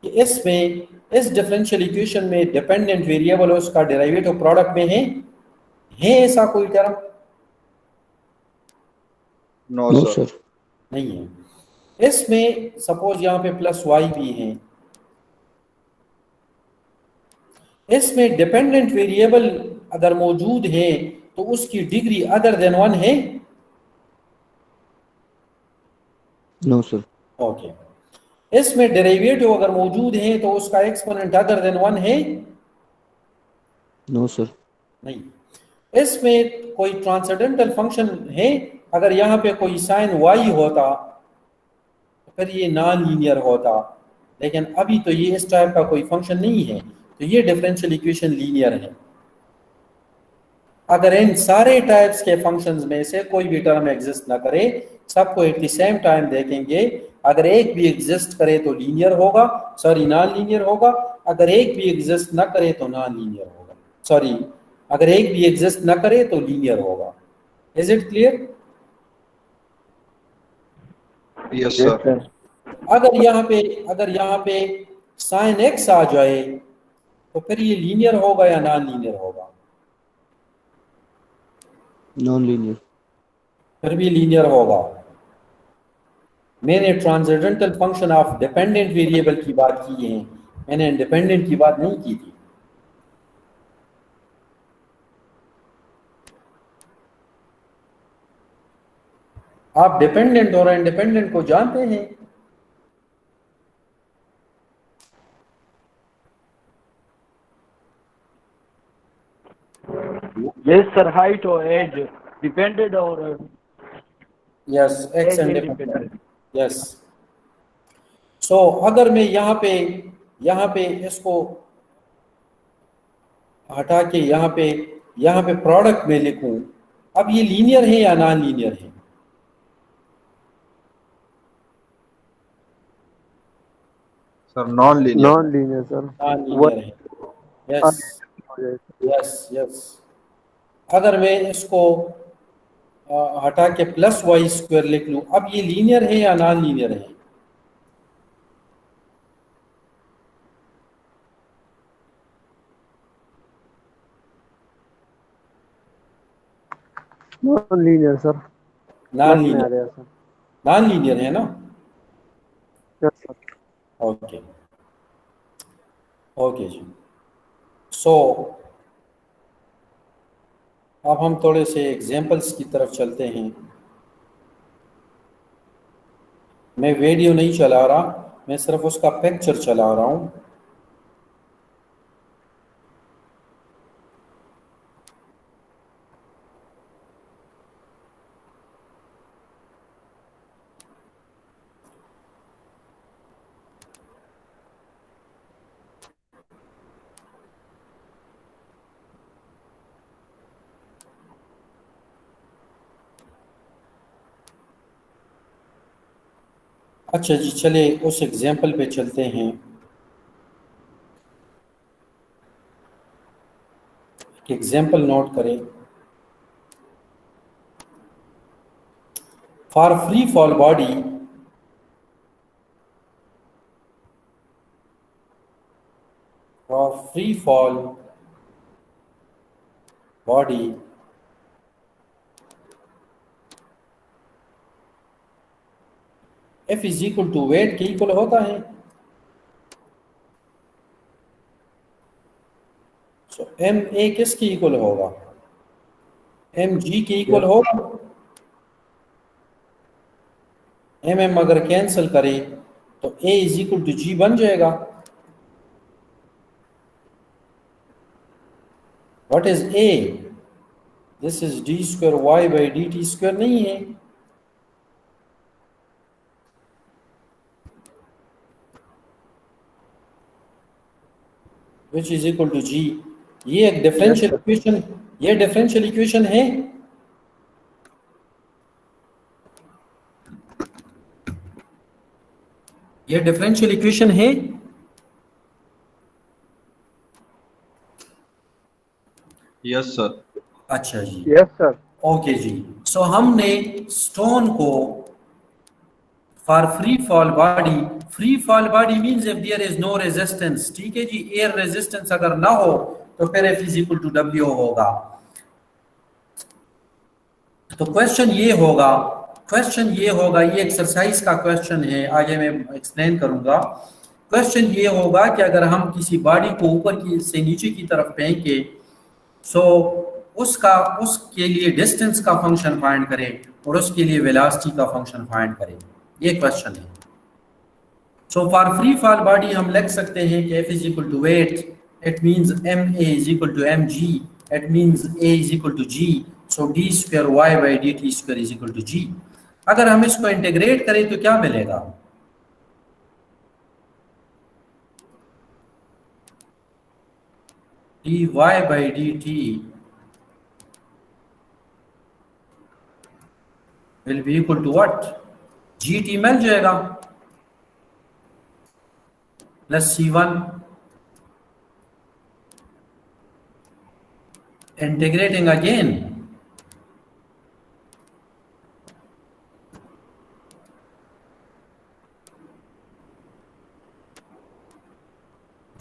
कि इसमें, इस डिफरेंशियल इक्वेशन में डिपेंडेंट वेरिएबल और उसका डेरिवेटिव प्रोडक्ट में है ऐसा कोई टर्म? नो सर, नहीं है। इसमें सपोज यहाँ पे प्लस वाई भी है, इसमें डिपेंडेंट वेरिएबल अगर मौजूद है तो उसकी डिग्री अदर देन 1 है? No sir. ओके। इसमें डेरिवेटिव अगर मौजूद है तो उसका एक्सपोनेंट अदर देन 1 है? No sir. नहीं। इसमें कोई ट्रांसेंडेंटल फंक्शन है? अगर यहाँ पे कोई साइन y होता तो फिर ये नॉन लीनियर होता, लेकिन अभी तो ये इस टाइप का कोई फंक्शन नहीं है, तो ये डिफरेंशियल इक्वेशन लीनियर है। अगर इन सारे टाइप्स के फंक्शंस में से कोई भी टर्म एग्जिस्ट ना करे, सबको एट द सेम टाइम देखेंगे, अगर एक भी एग्जिस्ट करे तो लीनियर होगा, सॉरी नॉन लीनियर होगा, अगर एक भी एग्जिस्ट ना करे तो नॉन लीनियर होगा, सॉरी अगर एक भी एग्जिस्ट ना करे तो लीनियर होगा। Is it clear? Yes sir. अगर यहाँ पे साइन एक्स आ जाए तो फिर ये लीनियर होगा या नॉन लीनियर होगा? Non-linear. फिर भी लीनियर होगा। मैंने transcendental function of dependent variable की बात की है, मैंने इंडिपेंडेंट की बात नहीं की थी। आप डिपेंडेंट और इंडिपेंडेंट को जानते हैं? Yes, sir. Height or age depended or yes, x age independent. independent. Yes. So अगर मैं यहाँ पे इसको हटा के यहाँ पे प्रोडक्ट में लिखूं, अब ये लीनियर है या नॉन लीनियर है? Sir, non-linear. Non-linear, sir. Non linear है। Yes yes yes. अगर मैं इसको हटा के प्लस वाई स्क्वायर लिख लूं, अब ये लीनियर है या नॉन लीनियर है? Non-linear, sir. नॉन Plus में आ लीनियर, गया, sir. नॉन लीनियर है ना? Yes, sir. ओके ओके जी। सो अब हम थोड़े से एग्जांपल्स की तरफ चलते हैं। मैं वीडियो नहीं चला रहा, मैं सिर्फ उसका पिक्चर चला रहा हूँ। अच्छा जी, चले उस एग्जांपल पे चलते हैं। एक एग्जांपल नोट करें। For free fall body, F is equal to weight के इक्वल होता है। सो एम ए किसके इक्वल होगा? एम जी के इक्वल होगा। एम एम अगर कैंसिल करे तो a is equal to g बन जाएगा। What is a? This is d square y by d t square नहीं है। Which is equal to g. ये एक डिफरेंशियल इक्वेशन, ये डिफरेंशियल इक्वेशन है। ये डिफरेंशियल इक्वेशन है। Yes, sir. अच्छा जी, Yes, sir. ओके जी। सो हमने स्टोन को for free fall body means if there is no resistance, ठीक है जी, एयर रेजिस्टेंस अगर ना हो तो फिर F is equal to W होगा। तो क्वेश्चन ये होगा, ये एक्सरसाइज का क्वेश्चन है, आगे मैं एक्सप्लेन करूंगा। क्वेश्चन ये होगा कि अगर हम किसी बॉडी को ऊपर की से नीचे की तरफ फेंके, सो उसके लिए डिस्टेंस का फंक्शन फाइंड करें और उसके लिए वेलोसिटी का फंक्शन फाइंड करें। ये क्वेश्चन है। So for free fall body हम लिख सकते हैं कि F is equal to weight, it means ma is equal to mg, it means a is equal to g, so d square y by dt square is equal to g। अगर हम इसको integrate करें तो क्या मिलेगा? dy by dt will be equal to what? gt मिल जाएगा plus c1, integrating again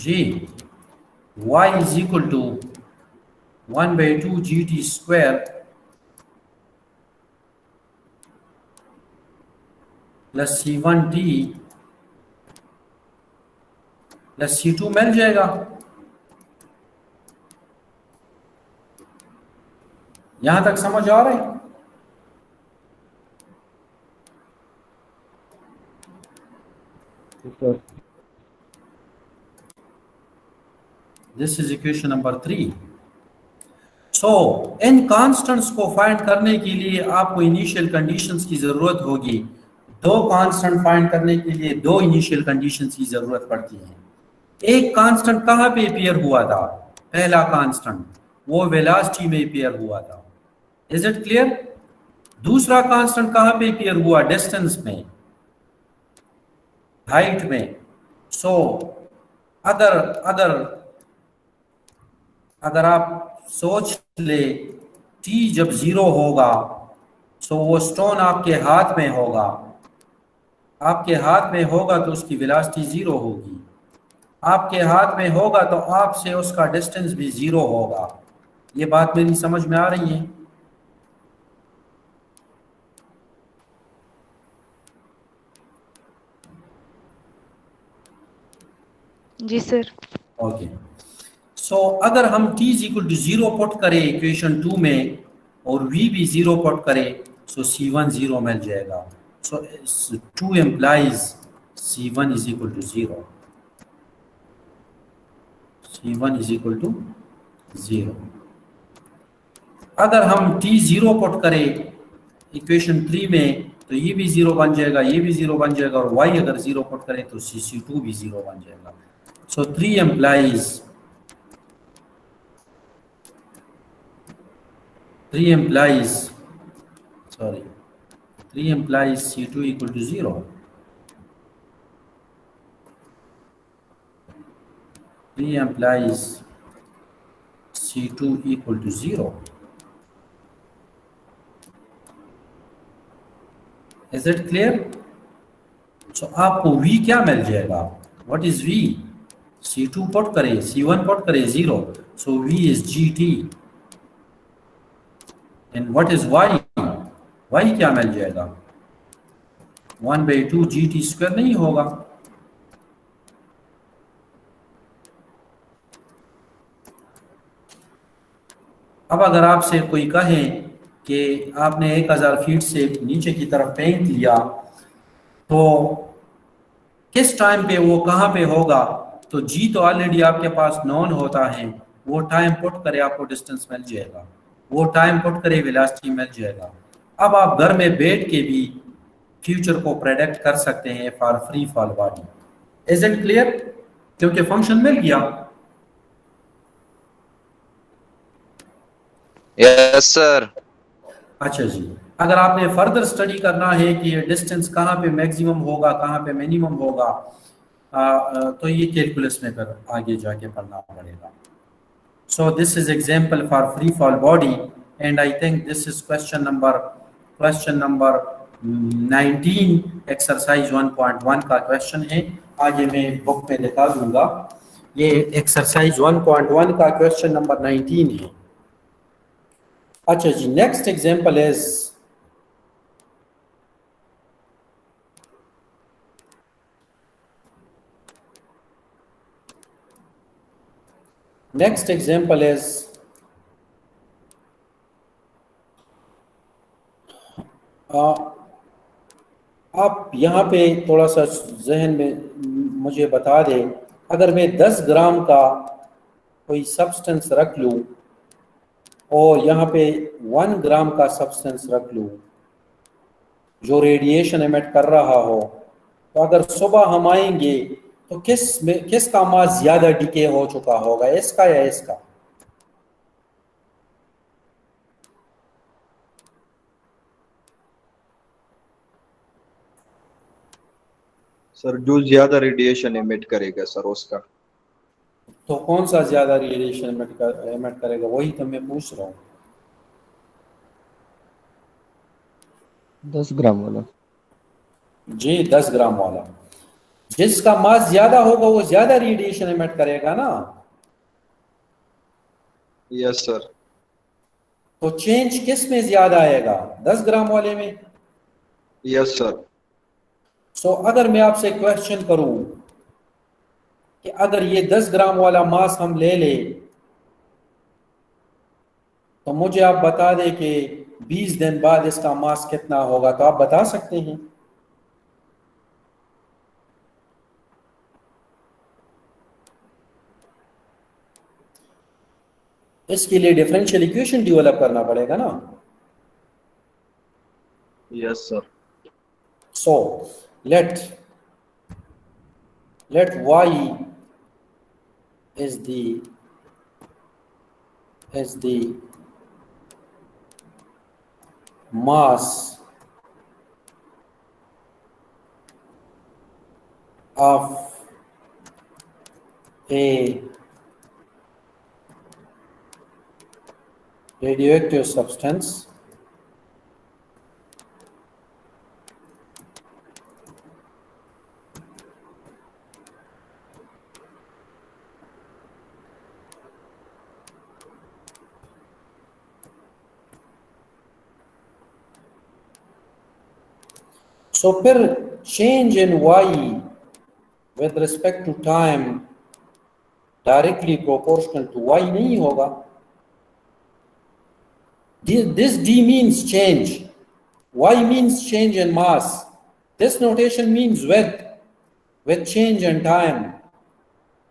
जी y is equal to 1/2 gt square plus c1t plus c2 मिल जाएगा। यहां तक समझ आ रहा है? Yes, sir. This is equation number 3। So इन कांस्टेंट्स को फाइंड करने के लिए आपको इनिशियल कंडीशंस की जरूरत होगी। दो कांस्टेंट फाइंड करने के लिए दो इनिशियल कंडीशंस की जरूरत पड़ती है। एक कांस्टेंट कहां पे अपीयर हुआ था? पहला कांस्टेंट वो वेलोसिटी में अपीयर हुआ था। Is it clear? दूसरा कांस्टेंट कहां पे अपीयर हुआ? डिस्टेंस में, हाइट में। सो अगर आप सोच ले t जब 0 होगा सो वो स्टोन आपके हाथ में होगा, आपके हाथ में होगा तो उसकी वेलोसिटी 0 होगी। आपके हाथ में होगा तो आपसे उसका डिस्टेंस भी 0 होगा। ये बात मेरी समझ में आ रही है? जी सर। ओके। सो अगर हम t is equal to 0 put करें इक्वेशन 2 में और v भी 0 पुट करें सो c1 0 मिल जाएगा। So 2 implies c1 is equal to 0। c1 is equal to 0। अगर हम t 0 पुट करें इक्वेशन 3 में तो ये भी 0 बन जाएगा, ये भी 0 बन जाएगा, और y अगर 0 पुट करें तो c2 भी 0 बन जाएगा। सो 3 implies c2 equal to 0। 3 implies c2 equal to 0। Is it clear? So आपको v क्या मिल जाएगा? What is v? c2 put करें, c1 पुट करें 0, so v is gt। and what is y? y क्या मिल जाएगा? 1/2 gt स्क्वायर नहीं होगा। अब अगर आपसे कोई कहे कि आपने 1000 फीट से नीचे की तरफ फेंक लिया तो किस टाइम पे वो कहाँ पे होगा, तो जी तो ऑलरेडी आपके पास नॉन होता है, वो टाइम पुट करे आपको डिस्टेंस मिल जाएगा, वो टाइम पुट करे वेलोसिटी मिल जाएगा। अब आप घर में बैठ के भी फ्यूचर को प्रेडिक्ट कर सकते हैं for free fall body. Is it clear? क्योंकि फंक्शन मिल गया। Yes sir. अच्छा जी, अगर आपने फर्दर स्टडी करना है कि ये डिस्टेंस कहाँ पे मैक्सिमम होगा कहाँ पे मिनिमम होगा तो ये कैलकुलस में फिर आगे जाके पढ़ना पड़ेगा। सो this is example for free fall body and I think this is question number 19 exercise 1.1 का क्वेश्चन है। आगे मैं बुक में दिखा दूंगा। ये एक्सरसाइज 1.1 का क्वेश्चन नंबर 19 है। अच्छा जी, नेक्स्ट एग्जांपल इज आप यहाँ पे थोड़ा सा जहन में मुझे बता दें, अगर मैं 10 ग्राम का कोई सब्सटेंस रख लूँ और यहाँ पे 1 ग्राम का सब्सटेंस रख लूँ जो रेडिएशन एमिट कर रहा हो, तो अगर सुबह हम आएंगे तो किसका मास ज्यादा डिके हो चुका होगा, इसका या इसका? सर जो ज्यादा रेडिएशन एमिट करेगा सर उसका। तो कौन सा ज्यादा रेडिएशन एमिट करेगा, वही तो मैं पूछ रहा हूँ। 10 ग्राम वाला। जी 10 ग्राम वाला। जिसका मास ज्यादा होगा वो ज्यादा रेडिएशन एमिट करेगा ना। Yes sir. तो चेंज किस में ज्यादा आएगा, 10 ग्राम वाले में। Yes sir. सो अगर मैं आपसे क्वेश्चन करूं कि अगर ये 10 ग्राम वाला मास हम ले ले तो मुझे आप बता दें कि 20 दिन बाद इसका मास कितना होगा, तो आप बता सकते हैं। इसके लिए डिफरेंशियल इक्वेशन डेवलप करना पड़ेगा ना। Yes sir. So let y is the mass of a radioactive substance सो फिर change in y with respect to time directly proportional to y नहीं होगा। This d means change, y means change in mass, this notation means with change in time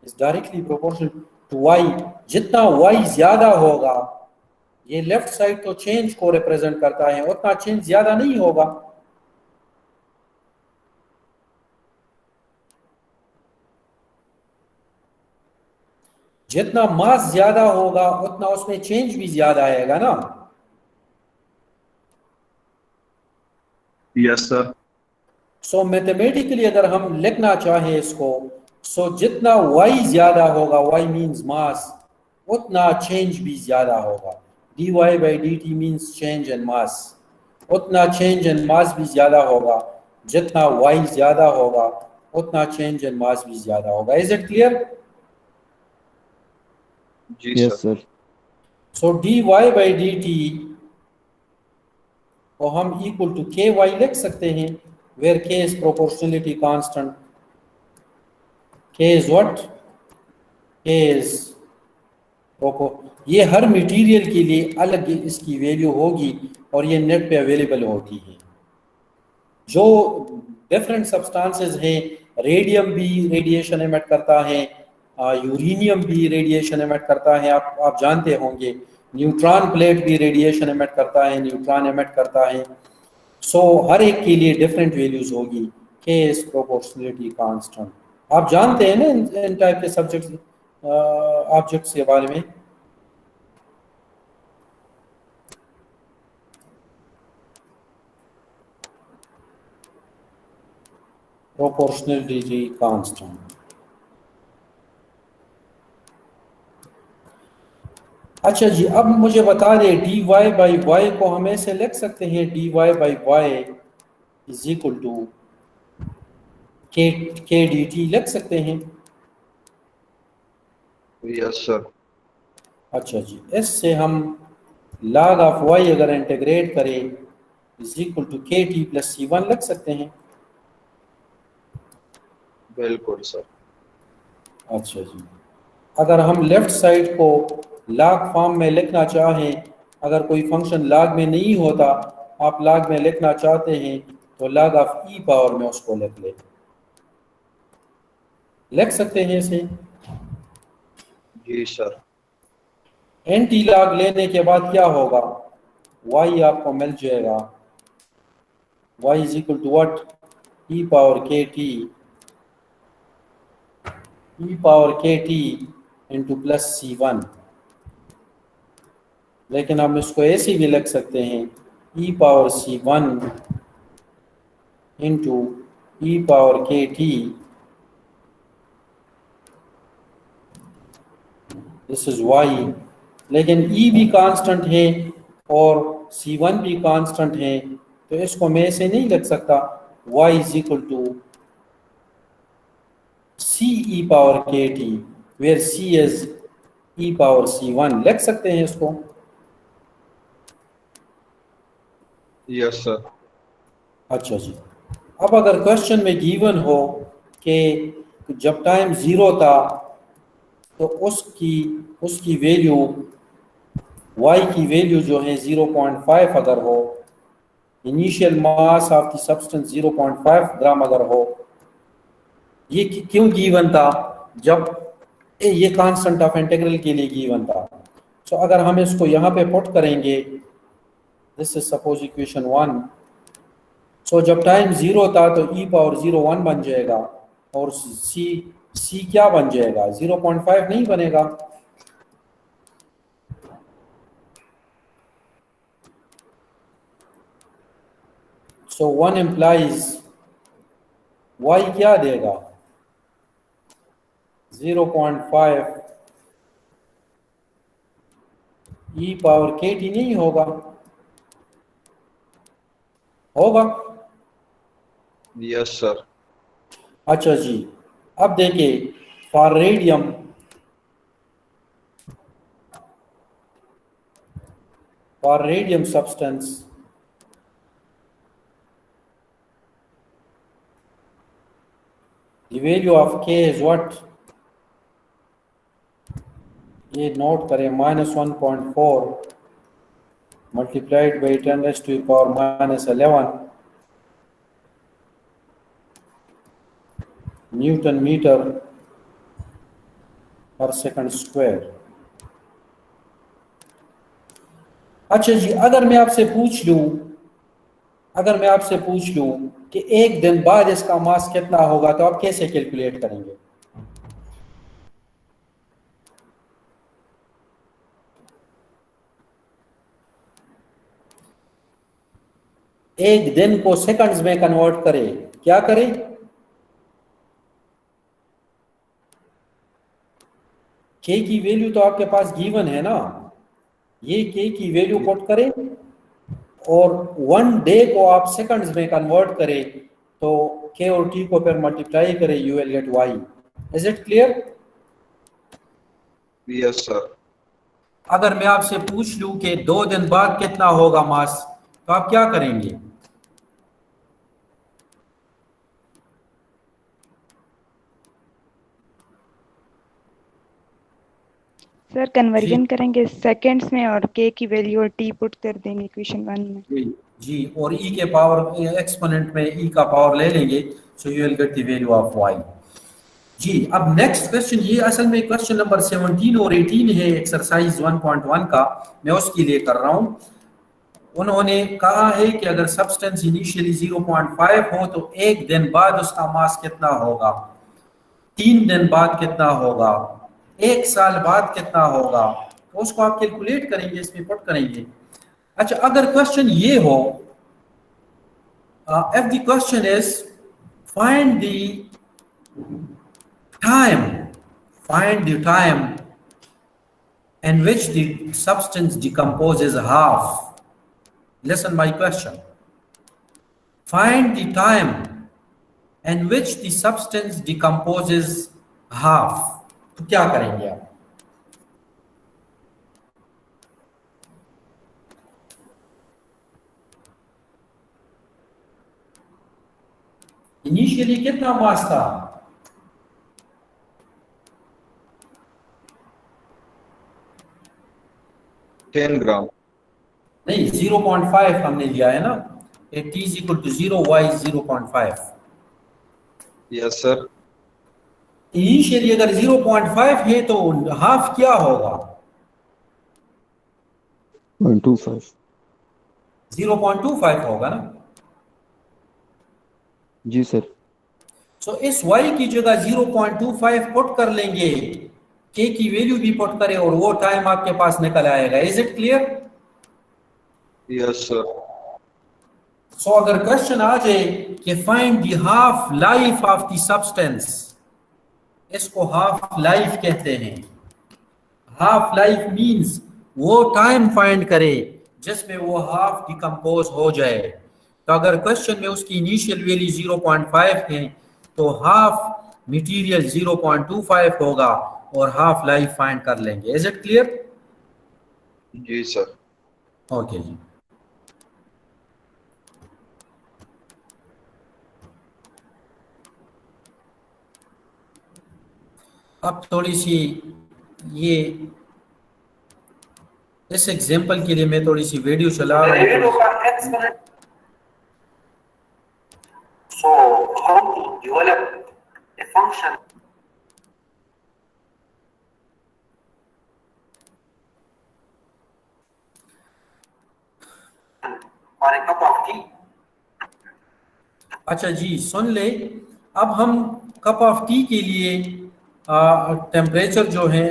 is directly proportional to y। जितना y ज्यादा होगा, ये left side तो change को represent करता है, उतना चेंज ज्यादा नहीं होगा। जितना मास ज्यादा होगा उतना उसमें चेंज भी ज्यादा आएगा ना। Yes sir. सो मैथमेटिकली अगर हम लिखना चाहें इसको, सो जितना y ज्यादा होगा, y मीन्स मास, उतना चेंज भी ज्यादा होगा। dy by dt means change in mass, उतना चेंज इन मास भी ज्यादा होगा। जितना y ज्यादा होगा उतना चेंज इन मास भी ज्यादा होगा। Is it clear? जी Yes, sir. sir. So dy by dt को हम इक्वल टू ky लिख सकते हैं, where k is proportionality constant। k is what? k is ये हर मटेरियल के लिए अलग इसकी वैल्यू होगी और ये नेट पे अवेलेबल होती है। जो डिफरेंट सब्सटेंसेस हैं, रेडियम भी रेडिएशन एमिट करता है, यूरेनियम भी रेडिएशन एमिट करता है, आप जानते होंगे। न्यूट्रॉन प्लेट भी रेडिएशन एमिट करता है, न्यूट्रॉन एमिट करता है। सो हर एक के लिए डिफरेंट वैल्यूज होगी। के इज प्रोपोर्शनलिटी कांस्टेंट, आप जानते हैं ना इन टाइप के सब्जेक्ट्स ऑब्जेक्ट्स के बारे में। Proportionality constant. अच्छा जी, अब मुझे बता दें dy बाई वाई को हम ऐसे लिख सकते हैं, dy by y is equal to k d t लिख सकते हैं। Yes sir. अच्छा जी, इससे हम log ऑफ y अगर इंटीग्रेट करें is equal to k t plus c one लिख सकते हैं। बिल्कुल सर। अच्छा जी, अगर हम लेफ्ट साइड को log फॉर्म में लिखना चाहें, अगर कोई फंक्शन log में नहीं होता, आप log में लिखना चाहते हैं तो log ऑफ ई पावर में उसको लिख सकते हैं इसे। जी सर। एंटी लॉग लेने के बाद क्या होगा, y आपको मिल जाएगा y is equal to what, e power के t into plus c one. लेकिन हम इसको ऐसे भी लिख सकते हैं, e power c one into e power के टी, दिस इज y। लेकिन e भी कांस्टेंट है और c1 भी कांस्टेंट है, तो इसको मैं ऐसे नहीं लिख सकता y is equal to C e power kt, where C is e power C1, लिख सकते हैं इसको? Yes sir. अच्छा जी, अब अगर क्वेश्चन में गिवन हो कि जब टाइम 0 था तो उसकी वैल्यू y की वैल्यू जो है 0.5 अगर हो, initial mass of the substance 0.5 ग्राम अगर हो, ये क्यों गिवन था? जब ये कांस्टेंट ऑफ इंटीग्रल के लिए गिवन था। सो अगर हम इसको यहाँ पे पुट करेंगे, दिस इज सपोज इक्वेशन 1। सो जब टाइम 0 था तो e पावर 0 1 बन जाएगा और c क्या बन जाएगा? 0.5 नहीं बनेगा। सो 1 implies y क्या देगा? 0.5 e पावर kt नहीं होगा? होगा? Yes sir. अच्छा जी, अब देखिए for radium substance the value of k is what? ये नोट करें, -1.4 multiplied by 10 raised to the power -11 newton metre पर सेकंड स्क्वायर। अच्छा जी, अगर मैं आपसे पूछ लूं कि एक दिन बाद इसका मास कितना होगा, तो आप कैसे कैलकुलेट करेंगे? एक दिन को सेकंड्स में कन्वर्ट करें, क्या करें? के की वैल्यू तो आपके पास गिवन है ना, ये के की वैल्यू पुट करें और 1 डे को आप सेकंड्स में कन्वर्ट करें, तो के और टी को फिर मल्टीप्लाई करें, you will get y. Is it clear? Yes sir. अगर मैं आपसे पूछ लूं कि 2 दिन बाद कितना होगा मास, तो आप क्या करेंगे? सर कन्वर्जन करेंगे सेकंड्स में और के की वैल्यू और टी पुट कर देंगे इक्वेशन 1 में। जी, और e के पावर एक्सपोनेंट में e का पावर ले लेंगे, so you will get the value of y। जी, अब नेक्स्ट क्वेश्चन, ये असल में क्वेश्चन नंबर 17 और 18 है एक्सरसाइज 1.1 का, मैं उसके लिए कर रहा हूँ। उन्होंने कहा है कि अगर सब्सटेंस इनिशियली 0.5 हो तो एक दिन बाद उसका मास कितना होगा, 3 दिन बाद कितना होगा, 1 साल बाद कितना होगा, तो उसको आप कैलकुलेट करेंगे, इसमें पुट करेंगे। अच्छा, अगर क्वेश्चन ये हो, if the question is find the time in which the substance decomposes half. Listen my question. Find the time in which the substance decomposes half. तो क्या करेंगे आप? इनिशियली कितना मास था? 10 ग्राम। नहीं, 0.5 हमने लिया है ना, t is equal to 0, y is 0.5। Yes sir. Initially अगर 0.5 है तो हाफ क्या होगा? 0.25। 0.25 होगा ना? जी सर। सो इस y की जगह 0.25 पुट कर लेंगे, k की वैल्यू भी पुट करें और वो टाइम आपके पास निकल आएगा। Is it clear? Yes sir. So अगर क्वेश्चन आ जाए कि find the half life of the substance, इसको हाफ लाइफ कहते हैं। हाफ लाइफ मींस वो टाइम फाइंड करे जिसमें वो हाफ डिकम्पोज हो जाए। तो अगर क्वेश्चन में उसकी इनिशियल वैल्यू 0.5 है तो हाफ मटेरियल 0.25 होगा और हाफ लाइफ फाइंड कर लेंगे। Is it clear? जी सर। ओके जी। अब थोड़ी सी ये इस एग्जांपल के लिए मैं थोड़ी सी वीडियो चला रहा हूँ। So how to develop a function or a cup of tea? अच्छा जी, सुन ले। अब हम कप ऑफ टी के लिए टेम्परेचर जो है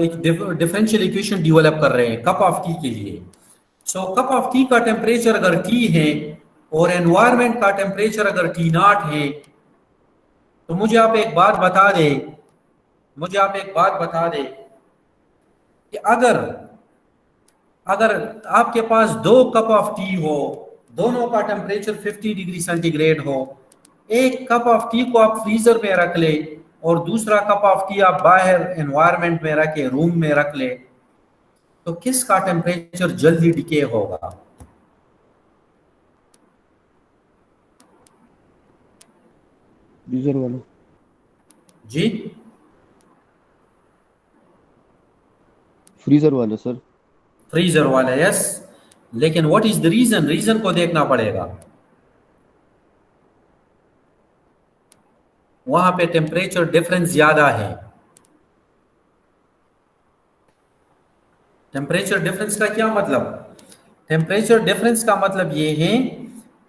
एक डिफरेंशियल इक्वेशन डेवलप कर रहे हैं कप ऑफ टी के लिए। सो कप ऑफ टी का टेम्परेचर अगर टी है और एनवायरनमेंट का टेम्परेचर अगर टी नॉट है, तो मुझे आप एक बात बता दे कि अगर आपके पास दो कप ऑफ टी हो, दोनों का टेम्परेचर 50 डिग्री सेंटीग्रेड हो, एक कप ऑफ टी को आप फ्रीजर में रख ले और दूसरा कप ऑफ टी आप बाहर एनवायरनमेंट में रखे, रूम में रख ले, तो किसका टेम्परेचर जल्दी डिके होगा? फ्रीजर वाला। जी, फ्रीजर वाला सर। फ्रीजर वाला, यस। लेकिन what is the reason? Reason को देखना पड़ेगा। वहां पे टेम्परेचर डिफरेंस ज्यादा है। टेम्परेचर डिफरेंस का क्या मतलब? टेम्परेचर डिफरेंस का मतलब ये है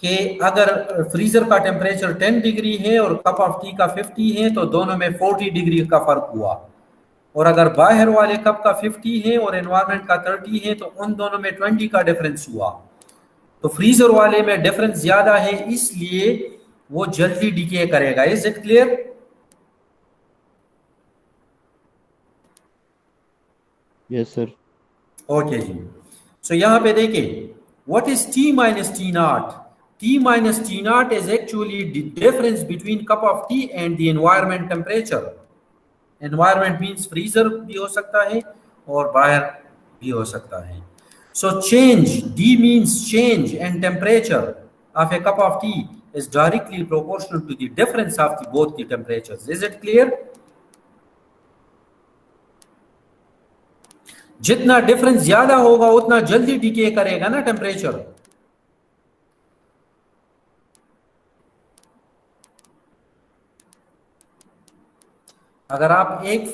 कि अगर फ्रीजर का टेम्परेचर 10 डिग्री है और कप ऑफ टी का 50 है, तो दोनों में 40 डिग्री का फर्क हुआ। और अगर बाहर वाले कप का 50 है और एनवायरनमेंट का 30 है, तो उन दोनों में 20 का डिफरेंस हुआ। तो फ्रीजर वाले में डिफरेंस ज्यादा है, इसलिए वो जल्दी डिके करेगा। Is it clear? Yes sir. Okay जी। सो यहां पे देखिए, what is t minus t naught? T minus T naught is actually the difference between cup of tea and the environment temperature. Environment means freezer भी हो सकता है और बाहर भी हो सकता है। So change, D means change and temperature of a cup of tea is directly proportional to the difference of both the temperatures. Is it clear? जितना डिफरेंस ज्यादा होगा उतना जल्दी डिके करेगा ना टेम्परेचर। अगर आप एक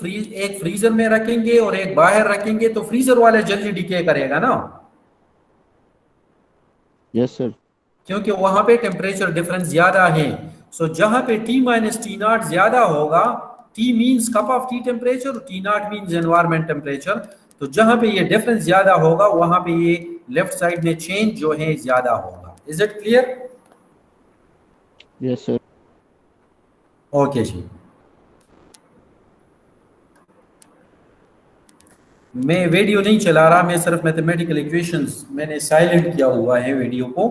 फ्रीजर में रखेंगे और एक बाहर रखेंगे, तो फ्रीजर वाले जल्दी डिके करेगा ना। Yes sir. क्योंकि वहां पे टेम्परेचर डिफरेंस ज्यादा है। सो जहां पे T माइनस टी नॉट ज्यादा होगा, T means cup of T temperature, T not means environment temperature, तो जहां पे ये डिफरेंस ज्यादा होगा वहां पे ये लेफ्ट साइड में चेंज जो है ज्यादा होगा। Is it clear? Yes sir. Okay जी। मैं वीडियो नहीं चला रहा, मैं सिर्फ मैथमेटिकल इक्वेशंस मैंने साइलेंट किया हुआ है वीडियो को,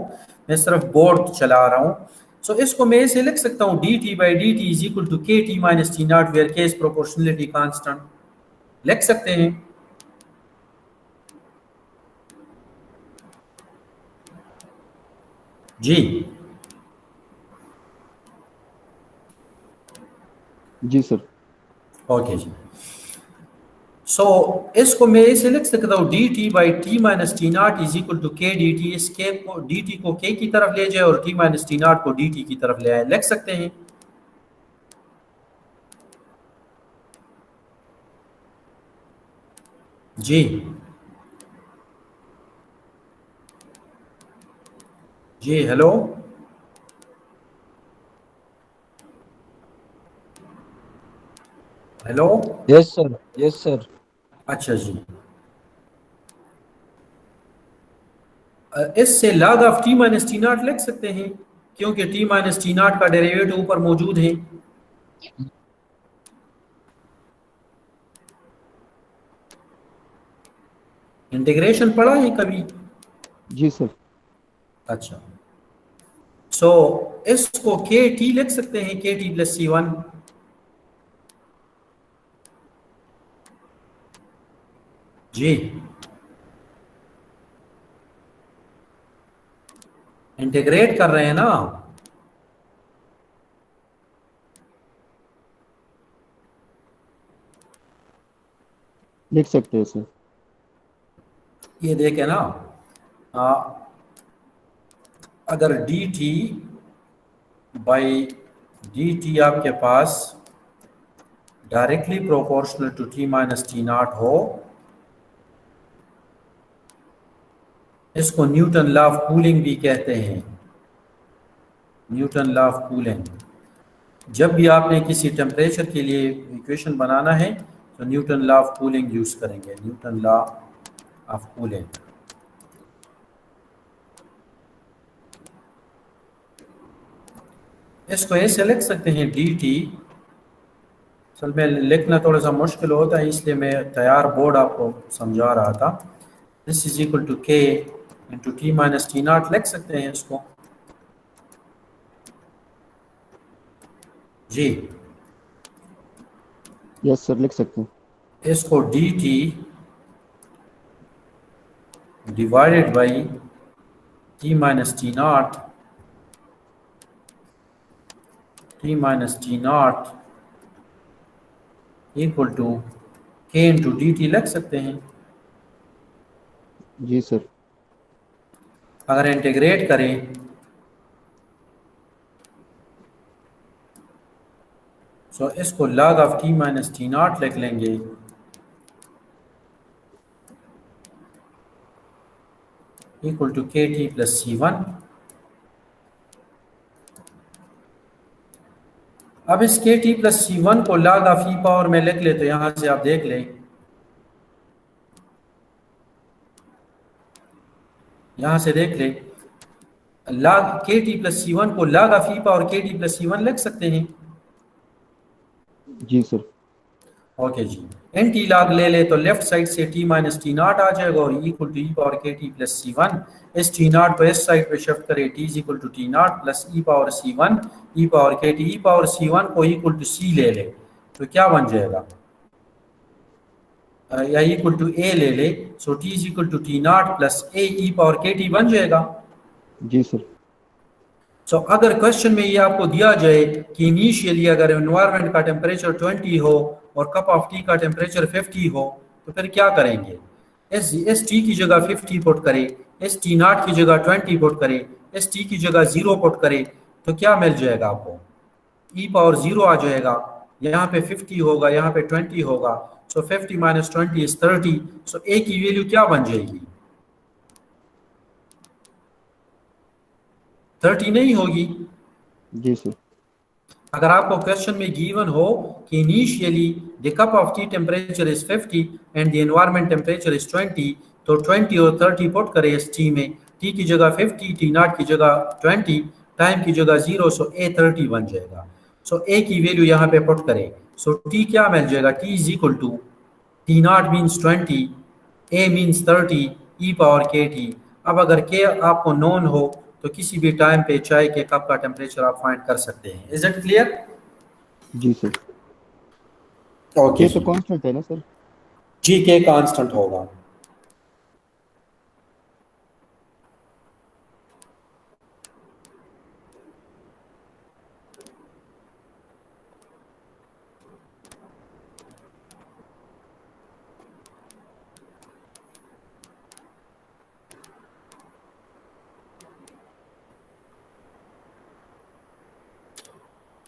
मैं सिर्फ बोर्ड चला रहा हूं। सो इसको मैं ऐसे लिख सकता हूं, dt by dt is equal to kt minus t naught where k is proportionality constant। लिख सकते हैं। जी जी सर। ओके जी। सो इसको मैं ऐसे लिख सकता हूँ, dt by t minus t naught is equal to k dt। इस k को dt को k की तरफ ले जाए और t minus t naught को dt की तरफ ले आए, लिख सकते हैं। जी जी, hello. Hello. Yes, sir. Yes, sir. अच्छा जी। इससे log of t minus t naught लिख सकते हैं, क्योंकि t माइनस टी नॉट का डेरिवेटिव ऊपर मौजूद है। इंटीग्रेशन पढ़ा है कभी? जी सर। अच्छा। सो इसको के टी लिख सकते हैं, के टी प्लस C1। जी, इंटीग्रेट कर रहे हैं ना। लिख सकते हैं सर। ये देखें ना, अगर d t by d t आपके पास directly proportional to t minus t naught हो, इसको न्यूटन लॉ ऑफ कूलिंग भी कहते हैं। न्यूटन लॉ ऑफ कूलिंग, जब भी आपने किसी टेम्परेचर के लिए इक्वेशन बनाना है तो Newton law of cooling use करेंगे, न्यूटन लॉ ऑफ कूलिंग। इसको ऐसे लिख सकते हैं डी टी, असल में लिखना थोड़ा सा मुश्किल होता है इसलिए मैं तैयार बोर्ड आपको समझा रहा था। This is equal to k into T minus t naught लिख सकते हैं इसको। जी, यस सर, लिख सकते हैं। इसको d t divided by t minus t naught, t minus t naught equal to k into d t लिख सकते हैं। जी सर। अगर इंटीग्रेट करें तो इसको log of T minus t naught लिख लेंगे equal to k t plus C1। अब इस के टी प्लस C1 को log ऑफ ई पावर में लिख ले तो यहां से आप देख लें, यहां से देख ले, log के टी प्लस C1 को log ऑफ ई पावर के टी प्लस C1 लिख सकते हैं। जी सर। ओके जी, एन टी लॉग ले ले तो लेफ्ट साइड से टी माइनस टी नॉट आ जाएगा और इक्वल टू ई पावर के टी प्लस C1। इस टी नॉट को इस साइड पे शिफ्ट करे, t is equal to t naught plus e power C1 e power के टी। ई पावर C1 को इक्वल टू सी ले ले तो क्या बन जाएगा, या इक्वल टू ए ले ले, so t is equal to t naught plus a e power के टी बन जाएगा। जी सर। सो अगर क्वेश्चन में ये आपको दिया जाए कि इनिशियली अगर एनवायरनमेंट का टेम्परेचर 20 हो और कप ऑफ टी का टेम्परेचर 50 हो तो फिर क्या करेंगे, इस टी की जगह 50 पुट करे, इस टी नॉट की जगह 20 पुट करे, इस टी की जगह 0 पुट करे तो क्या मिल जाएगा आपको, ई पावर 0 आ जाएगा। यहाँ पे 50 होगा, यहाँ पे 20 होगा, सो 50 माइनस 20 इज 30। सो ए की वैल्यू क्या बन जाएगी, 30 नहीं होगी। जी सर। अगर आपको क्वेश्चन में गिवन हो कि initially the cup of T temperature is 50 and the environment temperature is 20, तो 20 और 30 पुट करें इस टी में, टी की जगह 50, टी नॉट की जगह 20, टाइम की जगह 0, सो ए 30 बन जाएगा। सो ए की वैल्यू यहाँ पे पुट करें, सो टी क्या मिल जाएगा, t is equal to t naught means 20, ए मीन्स 30, ई पावर के टी। अब अगर के आपको नोन हो तो किसी भी टाइम पे चाय के कप का टेम्परेचर आप फाइंड कर सकते हैं। Is it clear? जी सर। ओके, ये तो कांस्टेंट है ना सर? जी के कांस्टेंट होगा।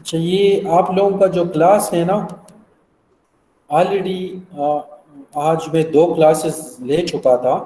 अच्छा, ये आप लोगों का जो क्लास है ना, ऑलरेडी आज मैं 2 क्लासेस ले चुका था।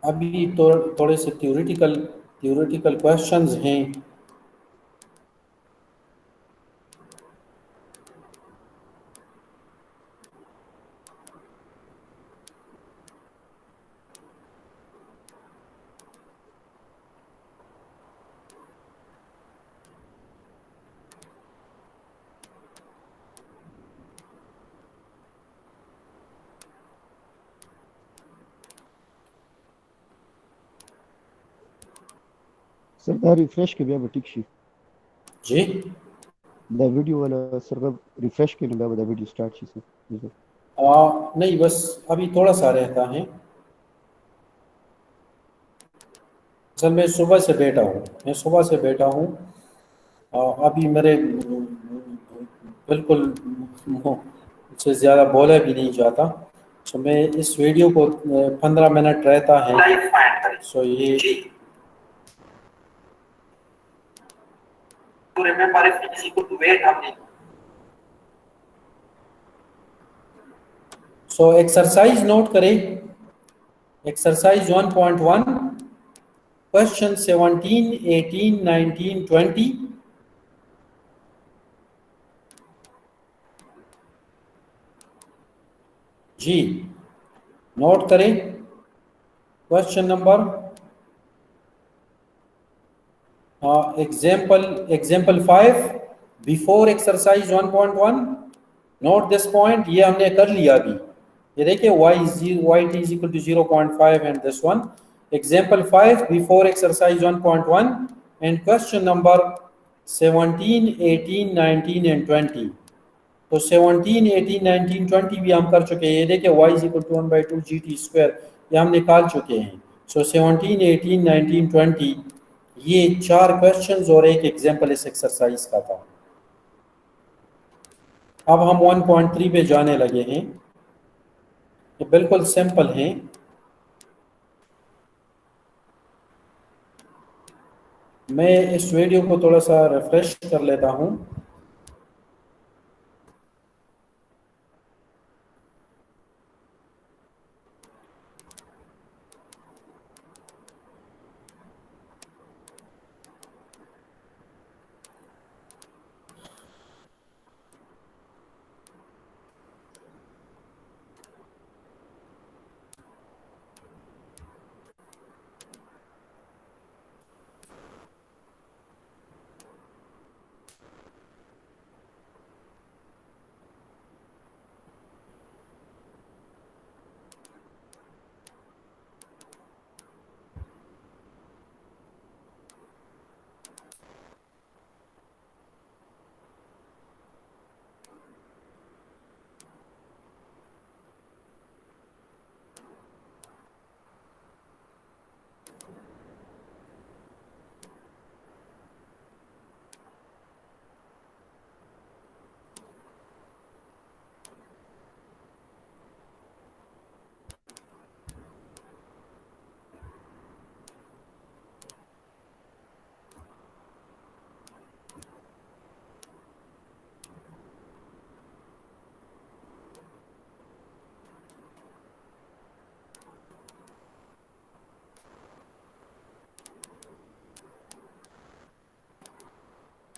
अभी तो थोड़े से थ्योरेटिकल क्वेश्चंस हैं। सर दा रिफ्रेश के बया ठीक शी जी दा वीडियो वाला सर रिफ्रेश के बया दा वीडियो स्टार्ट शी सर नहीं, बस अभी थोड़ा सा रहता है। असल में सुबह से बैठा हूँ, अभी मेरे बिल्कुल इससे ज़्यादा बोला भी नहीं जाता। सो मैं इस वीडियो को 15 मिनट रहता है। लाइफ फाइंड करें। सो ये जी to remember if it is equal to 8 हमने सो एक्सरसाइज नोट करें। Exercise 1.1 question 17, 18, 19, 20। जी नोट करें। Question number example 5 before exercise 1.1। Note this point, ये हमने कर लिया अभी। ये देखिए y is equal to 0.5 and this one. Example 5 before exercise 1.1 and question number 17, 18, 19 and 20. तो 17, 18, 19, 20 भी हम कर चुके हैं। ये देखिए y is equal to 1/2 gt square, ये हम निकाल चुके हैं। सो 17, 18, 19, 20 ये 4 क्वेश्चंस और एक एग्जाम्पल इस एक्सरसाइज का था। अब हम 1.3 पे जाने लगे हैं। ये बिल्कुल सिंपल है। मैं इस वीडियो को थोड़ा सा रिफ्रेश कर लेता हूं।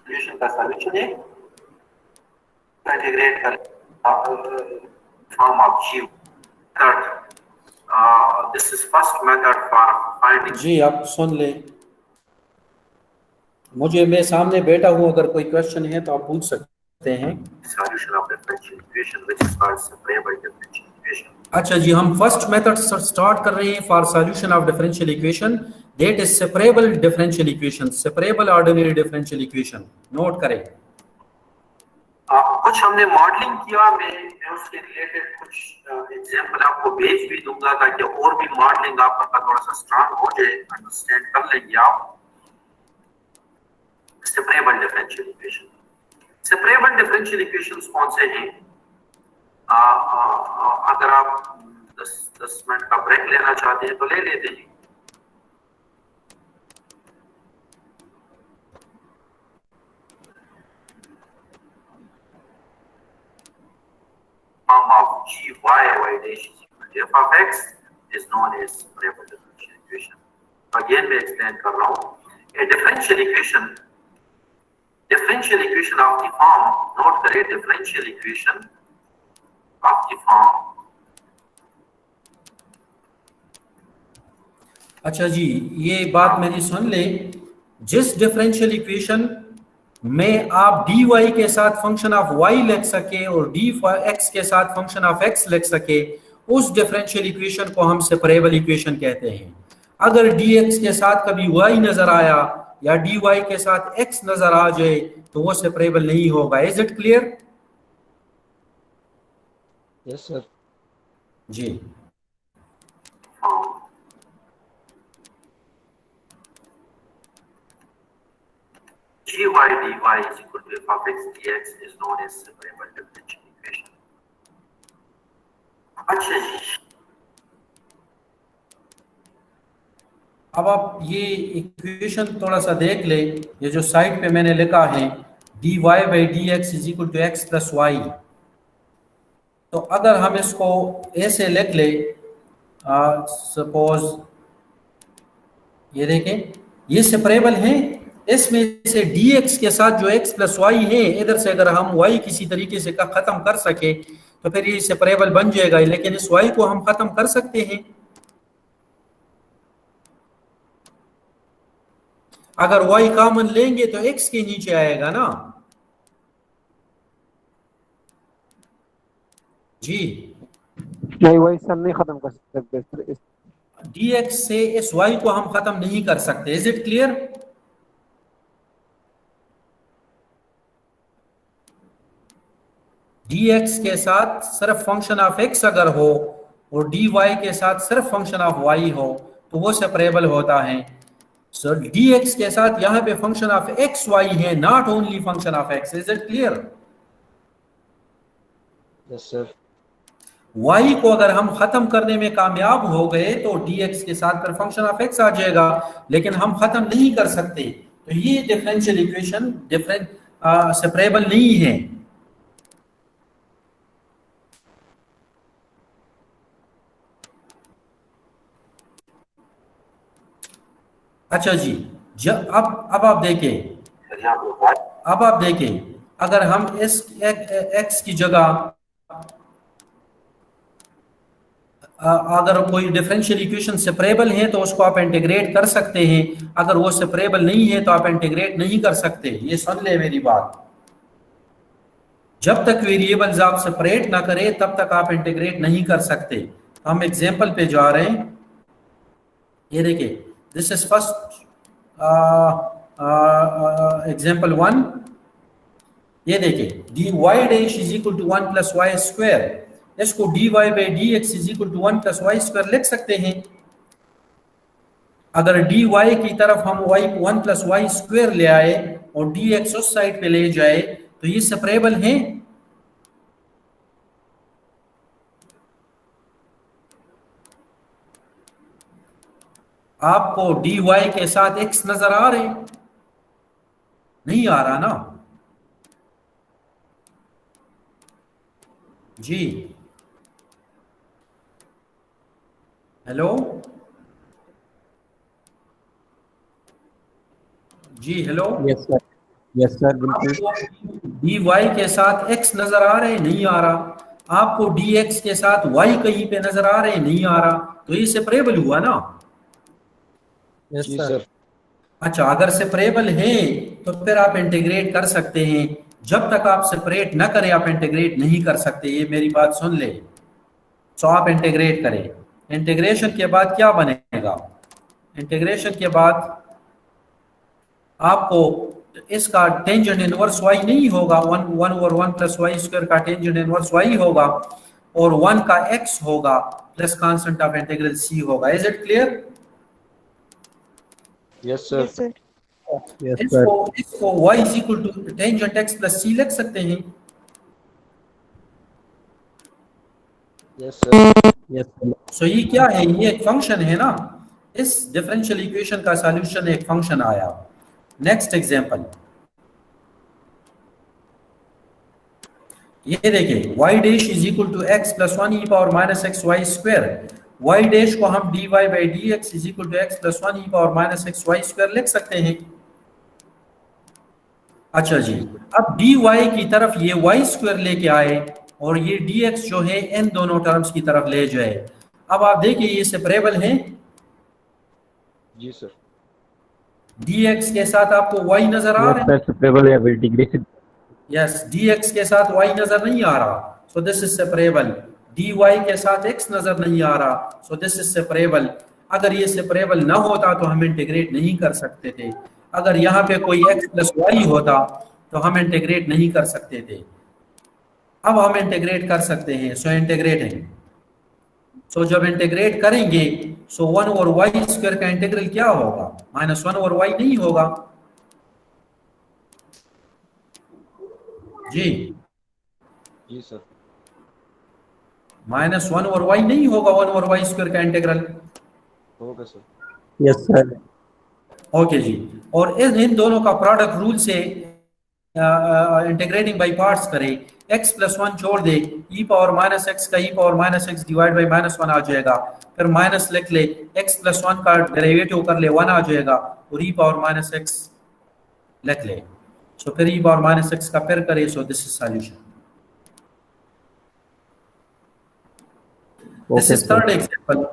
सॉल्यूशन का सॉल्यूशन है इंटीग्रेट कर form of g method. This is first method for finding. जी आप सुन ले, मैं सामने बैठा हूँ, अगर कोई क्वेश्चन है तो आप पूछ सकते हैं। Solution of differential equation which is called separable differential equation. अच्छा जी, हम फर्स्ट मेथड स्टार्ट कर रहे हैं for solution of differential equation, that is separable differential equation, separable ordinary differential equation. Note करें। कुछ हमने मॉडलिंग किया, मैं उसके रिलेटेड कुछ एग्जांपल आपको भेज भी दूंगा ताकि और भी मॉडलिंग आपका थोड़ा सा स्ट्रांग हो जाए, अंडरस्टैंड कर लेंगे आप। Separable differential equation, separable differential equations कौन से हैं? अगर आप 10 मिनट का ब्रेक लेना चाहते हैं तो ले लेते हैं। Form of g y dash is equal to f of x is known as separable differential equation. Again मैं explain कर रहा हूँ। A differential equation of the form, note करें, differential equation of the form। अच्छा जी, ये बात मेरी सुन ले। जिस डिफरेंशियल इक्वेशन में आप dy के साथ फंक्शन ऑफ y लिख सके और dx के साथ फंक्शन ऑफ x लिख सके, उस डिफरेंशियल इक्वेशन को हम सेपरेबल इक्वेशन कहते हैं। अगर dx के साथ कभी y नजर आया या dy के साथ x नजर आ जाए तो वो सेपरेबल नहीं होगा। Is it clear? Yes, sir. जी। dy dy is equal to f of x dx is known as separable differential equation। अच्छा जी, अब आप ये इक्वेशन थोड़ा सा देख ले, ये जो साइड पे मैंने लिखा है dy by d x is equal to x plus y, तो अगर हम इसको ऐसे लिख ले, सपोज ये देखें ये सेपरेबल है, इसमें से dx के साथ जो x प्लस वाई है, इधर से अगर हम y किसी तरीके से खत्म कर सके तो फिर ये सेपरेबल बन जाएगा, लेकिन इस y को हम खत्म कर सकते हैं। अगर y कॉमन लेंगे तो x के नीचे आएगा ना जी। नहीं, वही सर नहीं खत्म कर सकते सर, dx से इस y को हम खत्म नहीं कर सकते। Is it clear? dx के साथ सिर्फ फंक्शन ऑफ x अगर हो और dy के साथ सिर्फ फंक्शन ऑफ y हो तो वो सेपरेबल होता है। सो dx के साथ यहाँ पे फंक्शन ऑफ x y है, not only function of x। Is it clear? Yes, sir. y को अगर हम खत्म करने में कामयाब हो गए तो dx के साथ फिर फंक्शन ऑफ x आ जाएगा, लेकिन हम खत्म नहीं कर सकते, तो ये डिफरेंशियल इक्वेशन सेपरेबल नहीं है। अच्छा जी, जब अब आप देखें, अब आप देखें अगर हम इस x की जगह अगर कोई डिफरेंशियल इक्वेशन सेपरेबल है तो उसको आप इंटीग्रेट कर सकते हैं, अगर वो सेपरेबल नहीं है तो आप इंटीग्रेट नहीं कर सकते। ये सुन ले मेरी बात, जब तक वेरिएबल्स आप सेपरेट ना करें तब तक आप इंटीग्रेट नहीं कर सकते। तो हम एग्जांपल पे जा रहे हैं, ये देखिए, दिस इज फर्स्ट एग्जांपल 1। ये देखिए dy dash is equal to 1 plus y square, इसको dy by d x is equal to 1 plus y square लिख सकते हैं। अगर dy की तरफ हम y 1 प्लस वाई स्क्वायर ले आए और dx उस साइड पे ले जाए तो ये सेपरेबल है। आपको dy के साथ x नजर आ रहे? नहीं आ रहा ना जी। हेलो जी, हेलो। यस सर बिल्कुल। dy के साथ x नजर आ रहे? नहीं आ रहा। आपको dx के साथ y कहीं पे नजर आ रहे? नहीं आ रहा, तो ये सेपरेबल हुआ ना? यस जी, सर। sir. अच्छा, अगर सेपरेबल है तो फिर आप इंटीग्रेट कर सकते हैं, जब तक आप सेपरेट ना करें आप इंटीग्रेट नहीं कर सकते। ये मेरी बात सुन ले। तो आप इंटीग्रेट करें, इंटीग्रेशन के बाद क्या बनेगा? इंटीग्रेशन के बाद आपको इसका टेंजेंट इनवर्स y नहीं होगा, 1 ओवर 1 प्लस वाई स्क्वायर का टेंजेंट इनवर्स y होगा और 1 का x होगा plus constant of integral c होगा। Is it clear? Yes, sir. Yes, sir. Yes sir. इसको y is equal to tangent x plus c लिख सकते हैं। Yes, sir. Yes sir. So ये क्या है? ये एक फंक्शन है ना, इस डिफरेंशियल इक्वेशन का सॉल्यूशन एक फंक्शन आया। नेक्स्ट एग्जांपल, ये देखिए y dash is equal to x plus 1 e power minus x y square. y dash को हम dy by d x is equal to x plus 1 e power minus x y square लिख सकते हैं। अच्छा जी, अब dy की तरफ ये y स्क्वायर लेके आए और ये dx जो है इन दोनों टर्म्स की तरफ ले जाए। अब आप देखिए ये सेपरेबल हैं? जी सर। dx के साथ आपको y नजर आ रहा है? सेपरेबल है इंटीग्रेशन। यस, dx के साथ y नजर नहीं आ रहा, सो दिस इज सेपरेबल। dy के साथ x नजर नहीं आ रहा, सो दिस इज सेपरेबल। अगर ये सेपरेबल ना होता तो हम इंटीग्रेट नहीं कर सकते थे। अगर यहाँ पे कोई x प्लस वाई होता तो हम इंटीग्रेट नहीं कर सकते थे, अब हम इंटीग्रेट कर सकते हैं। सो इंटीग्रेटिंग, सो जब इंटीग्रेट करेंगे सो 1 ओवर वाई स्क्वायर का इंटीग्रल क्या होगा, -1 ओवर वाई नहीं होगा जी, जी सर। -1 ओवर वाई नहीं होगा 1 ओवर वाई स्क्वायर का इंटीग्रल। होगा सर। Yes sir. ओके जी, और इन दोनों का प्रोडक्ट रूल से इंटीग्रेटिंग बाई पार्ट्स करें, x प्लस 1 छोड़ दे, e पावर माइनस एक्स का e power minus x divide by -1 आ जाएगा, फिर माइनस लिख ले, x प्लस 1 का डेरिवेटिव कर ले 1 आ जाएगा, और e पावर माइनस एक्स लिख ले, सो फिर e पावर माइनस एक्स का फिर करे, so this is solution. This is third example,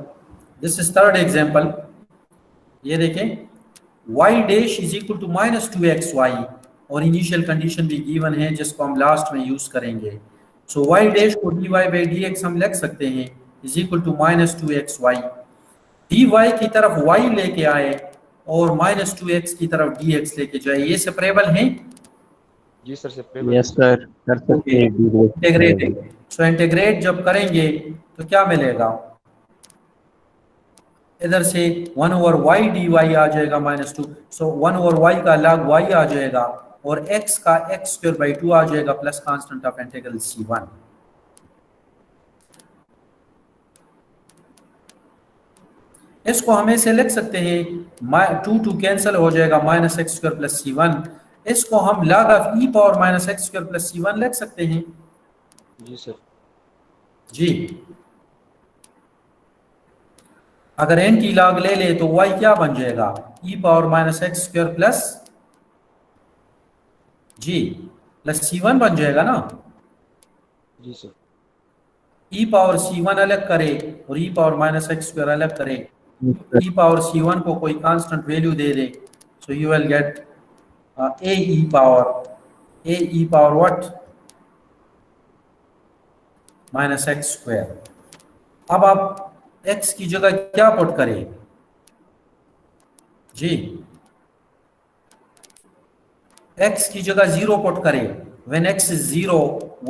this is third example, ये देखें y dash is equal to -2xy, और इनिशियल कंडीशन भी गिवन है जिसको हम लास्ट में यूज करेंगे। सो y डैश को dy बाई dx हम लिख सकते हैं is equal to -2xy, dy की तरफ y लेके आए और -2x की तरफ dx लेके जाए, ये सेपरेबल हैं? जी सर, सेपरेबल। यस सर, कर सकते हैं। इंटीग्रेटिंग, सो इंटीग्रेट जब करेंगे तो क्या मिलेगा, इधर से 1 ओवर वाई डी वाई आ जाएगा -2, सो 1 ओवर वाई का log y आ जाएगा, और x का x स्क्वायर बाई 2 आ जाएगा, plus constant of integral c1। इसको हम ऐसे लिख सकते हैं, 2 कैंसिल हो जाएगा, -x स्क्वायर प्लस c1, इसको हम log of e power -x square plus c1 लिख सकते हैं जी सर। जी। अगर एंटी लॉग ले ले तो y क्या बन जाएगा, e power -x square plus जी प्लस c1 बन जाएगा ना। जी सर। e पावर c1 अलग करे और e पावर -x स्क्वायर अलग करे, e पावर c1 को कोई constant value they they, so you will gate a e power what -x square. अब आप x की जगह क्या पुट करें जी, x की जगह 0 पुट करें, when x is 0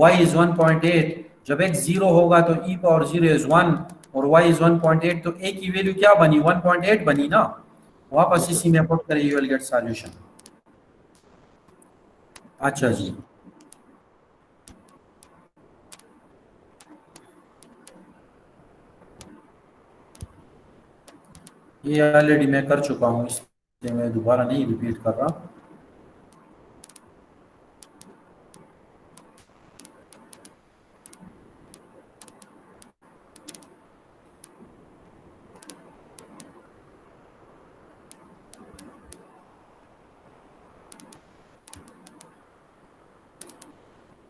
y is 1.8, जब x 0 होगा तो e पावर 0 इज 1 और y इज 1.8, तो a की वैल्यू क्या बनी, 1.8 बनी ना, वापस इसी में पुट करें, यू विल गेट सॉल्यूशन। अच्छा जी, ये ऑलरेडी मैं कर चुका हूँ, इसलिए मैं दोबारा नहीं रिपीट कर रहा।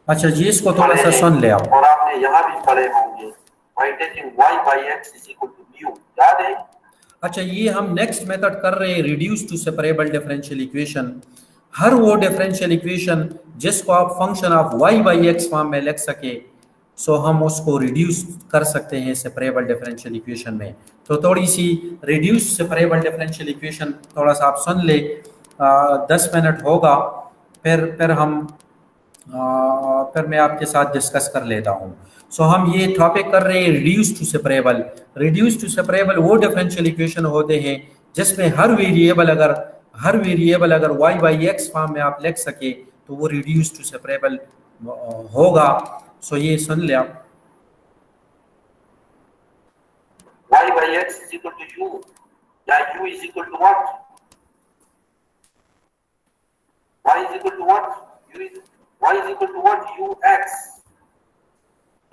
अच्छा जी, इसको थोड़ा सा सुन ले आप। और आपने यहाँ भी पढ़े होंगे by taking y by x is equal to mu, याद है? अच्छा, ये हम नेक्स्ट मेथड कर रहे हैं, reduce to separable differential equation. हर वो डिफरेंशियल इक्वेशन जिसको आप function of y by x form में लिख सके, सो हम उसको रिड्यूस कर सकते हैं सेपरेबल डिफरेंशियल इक्वेशन में। तो थोड़ी सी रिड्यूस सेपरेबल डिफरेंशियल इक्वेशन थोड़ा सा आप सुन ले, 10 मिनट होगा, फिर हम फिर मैं आपके साथ डिस्कस कर लेता हूँ। सो हम ये टॉपिक कर रहे हैं reduce to separable. Reduce to separable वो डिफरेंशियल इक्वेशन होते हैं जिसमें हर वेरिएबल अगर y बाई एक्स फॉर्म में आप लिख सके तो वो रिड्यूस टू सेपरेबल होगा। सो ये सुन ले आप, y by x is equal to u, या u is equal to what? y is equal to what? y is equal to what? ux,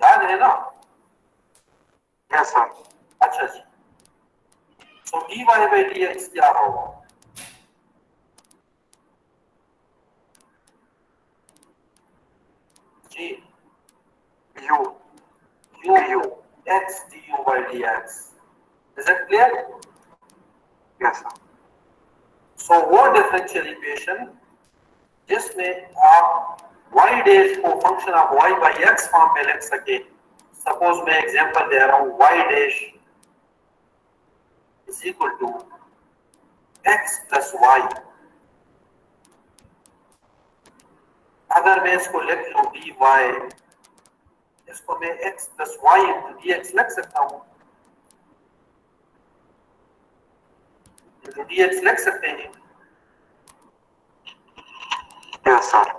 याद है ना? Yes sir. अच्छा जी, सो dy by dx क्या होगा? जी u x du by dx, is that clear? yes sir। so वो differential equation जिसमें आप y dash को function of y by x form में लिख सके, सपोज मैं एग्जांपल दे रहा हूँ, y dash is equal to x plus y, अगर मैं इसको लिख लूं dy, इसको मैं x plus y into dx लिख सकता हूं, dx लिख सकते हैं। Yes sir.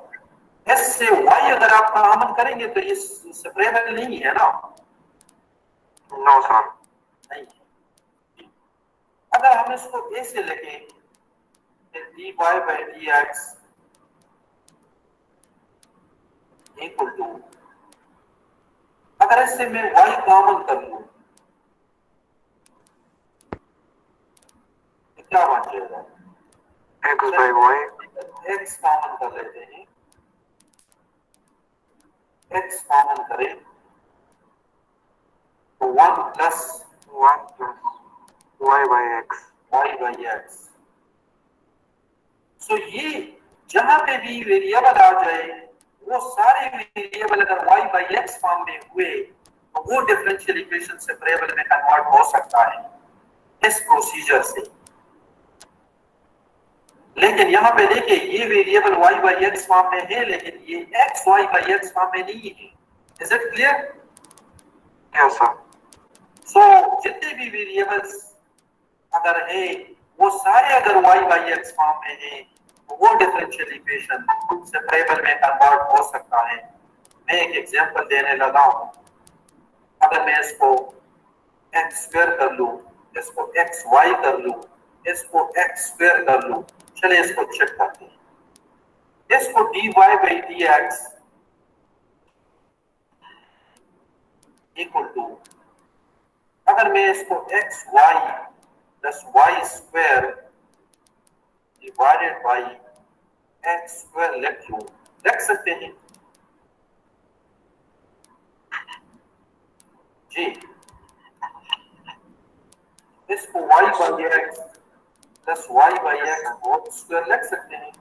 s से y अगर आप कॉमन करेंगे तो ये सेपरेबल नहीं है ना? No sir. नहीं। अगर हम इसको a से लिखें dy by dx equal to, अगर इससे मैं y कॉमन कर लूं तो क्या बन जाएगा? x by y। x common कर लेते हैं, x कॉमन करें तो 1 प्लस y by x। सो ये जहां पे भी वेरिएबल आ जाए वो सारे वेरिएबल अगर y by x फॉर्म में हुए तो वो डिफरेंशियल इक्वेशन सेपरेबल में कन्वर्ट हो सकता है इस प्रोसीजर से। लेकिन यहाँ पे देखिए ये variable y by x form में है लेकिन ये x y by x form में नहीं है। Is it clear? Yes sir. So जितने भी वेरिएबल्स अगर है वो सारे अगर y by x फॉर्म में है तो वो डिफरेंशियल इक्वेशन सेपरेबल में कन्वर्ट हो सकता है। मैं एक एग्जांपल देने लगा हूं, अगर मैं इसको x स्क्वायर कर लूं, इसको xy कर लूं, इसको x स्क्वायर कर लूं, चलिए इसको चेक करते हैं। इसको dy by dx equal to, अगर मैं इसको xy plus y square divided by x square लिख सकते हैं जी। इसको y by x plus y by x whole square लिख सकते हैं,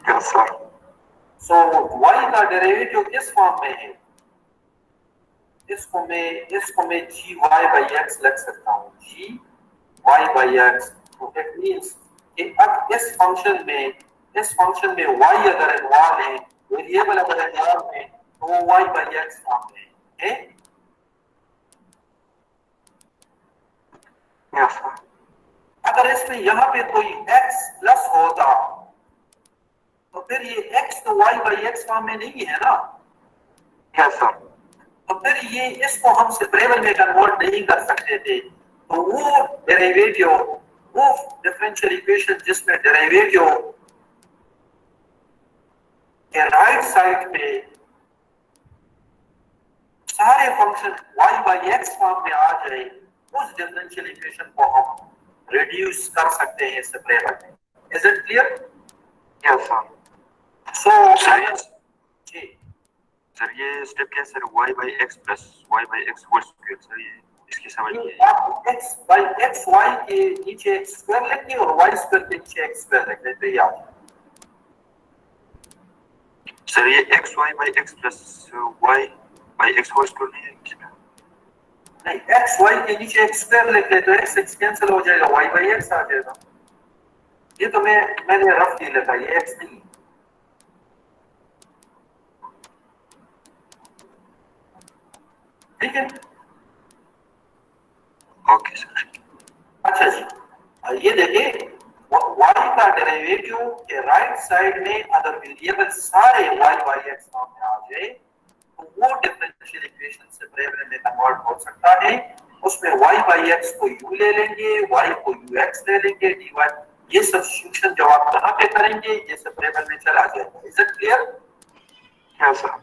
यस सर। सो y का डेरिवेटिव किस फॉर्म में है? इसको मैं gy by x लिख सकता हूँ, gy by x। तो इट मींस कि अब इस फंक्शन में y अगर इन्वॉल्व है, वेरिएबल अगर इन्वॉल्व है तो वो y by x फॉर्म में है। Yes sir. अगर इसमें यहाँ पे कोई x प्लस होता तो फिर ये x तो y by x फॉर्म में नहीं है ना? Yes sir. तो फिर ये इसको हम सेपरेबल में कन्वर्ट नहीं कर सकते थे। तो वो डेरिवेटिव, वो डिफरेंशियल इक्वेशन जिसमें डेरिवेटिव के राइट साइड पे सारे function y by x form में आ जाए, उस डिफरेंशियल इक्वेशन को हम रिड्यूस कर सकते हैं सेपरेबल में। Is it clear? Yes sir. So जी सर ये स्टेप क्या है sir? y by x plus y by x whole square. Sir ये इसकी समझिए। आप x by x y के नीचे x स्क्वायर लिखिए और y स्क्वायर के नीचे x स्क्वायर लिख देते हैं आप। सर ये x y by x plus y by x whole square नहीं है क्या? नहीं, x y के नीचे x स्क्वायर लिख दे तो x कैंसिल हो जाएगा, y by x आ जाएगा। ये तो मैंने रफली लिखा, ये x नहीं। ठीक है? Okay sir. अच्छा जी, ये देखिए y का डेरिवेटिव के राइट साइड में अगर वेरिएबल सारे y by x फॉर्म में आ जाए तो वो डिफरेंशियल इक्वेशन सेपरेबल में कन्वर्ट हो सकता है। उसमें y by x को u ले लेंगे, y को ux ले लेंगे, dy ये सब्स्टिट्यूशन जब आप कहां पे करेंगे ये सेपरेबल में चला जाएगा। Is it clear? Yes sir.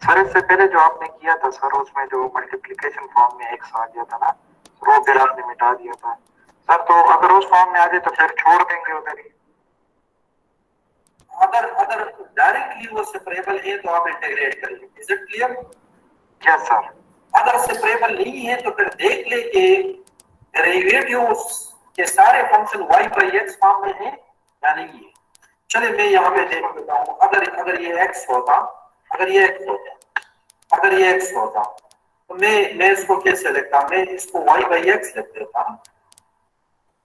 Sir इससे पहले जो आपने किया था सर, उसमें जो मल्टीप्लिकेशन फॉर्म में x आ गया था ना, वो फिर आपने मिटा दिया था सर। तो अगर उस फॉर्म में आ जाए तो फिर छोड़ देंगे उधर ही। अगर डायरेक्टली वो सेपरेबल है तो आप इंटीग्रेट करेंगे। Is it clear? Yes sir. अगर सेपरेबल नहीं है तो फिर देख ले कि डेरिवेटिव्स के सारे function y by x form में है या नहीं है। चलिए मैं यहाँ पे देख लेता हूँ। अगर ये x होता, अगर ये x होता तो मैं इसको कैसे लिखता? मैं इसको y by x लिख देता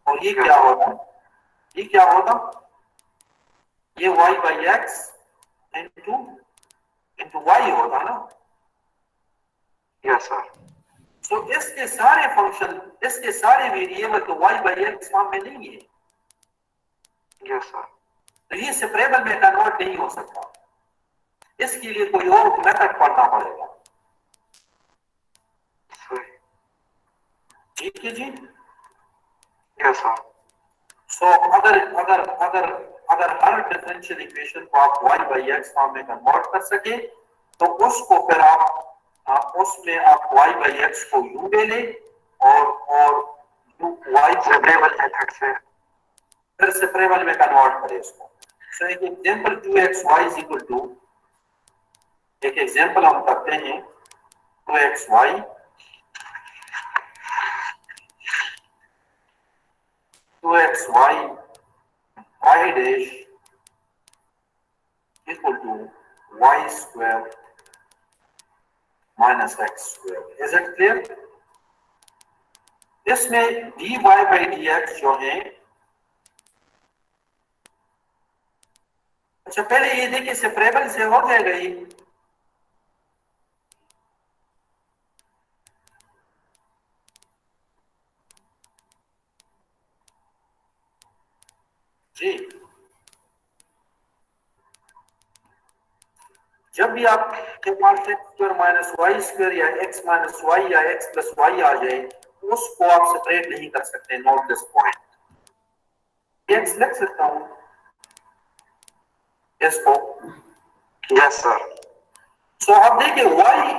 और ये क्या होगा, ये क्या होगा, ये y by x into y होगा ना। Yes sir. सो इसके सारे फंक्शन, इसके सारे वेरिएबल तो y बाई एक्स फॉर्म में नहीं है। Yes sir. तो ये सेपरेबल में कन्वर्ट नहीं हो सकता, इसके लिए कोई और मेथड पढ़ना पड़ेगा। ठीक है जी। Yes sir. सो अगर हर डिफरेंशियल इक्वेशन को आप y बाई एक्स फॉर्म में कन्वर्ट कर सके तो उसको फिर आप उसमें आप y बाई एक्स को u ले ले और y सेपरेबल मेथड से फिर सेपरेबल में कन्वर्ट करें उसको। सो एक example 2xy is equal to, एक एग्जांपल हम करते हैं 2xy y dash equal to y square minus x square. Is it clear? इसमें dy by dx जो है, अच्छा पहले ये देखिए सेपरेबल से हो जाएगा ये, जी जब भी आपके पास x square minus y square या एक्स माइनस वाई या एक्स प्लस वाई आ जाए उसको आप सेपरेट नहीं कर सकते। Note this point. एक्स लिख सकता हूं इसको। Yes sir. सो अब देखिए वाई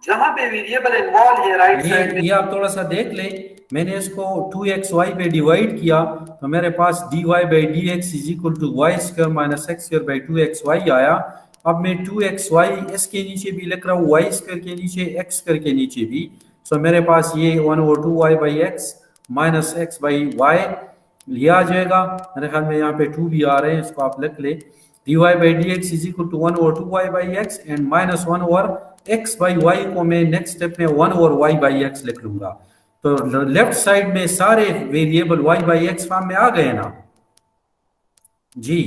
जहां पे वेरिएबल इन्वॉल्व है राइट साइड में, ये आप थोड़ा सा देख ले, मैंने इसको 2xy पे डिवाइड किया तो मेरे पास dy by d x is equal to y square minus x square by 2xy आया। अब मैं 2xy इसके नीचे भी लिख रहा हूँ, वाई स्क्वायर के नीचे एक्स स्क्वायर के नीचे भी। सो मेरे पास ये 1/2y by x minus x by y लिया आ जाएगा। मेरे ख्याल में यहाँ पे 2 भी आ रहे हैं, इसको आप लिख ले। dy by d x is equal to 1/2y by x and minus 1/x by y को मैं नेक्स्ट स्टेप में 1/y बाई एक्स लिख लूंगा। तो लेफ्ट साइड में सारे variable y by x form में आ गए ना जी।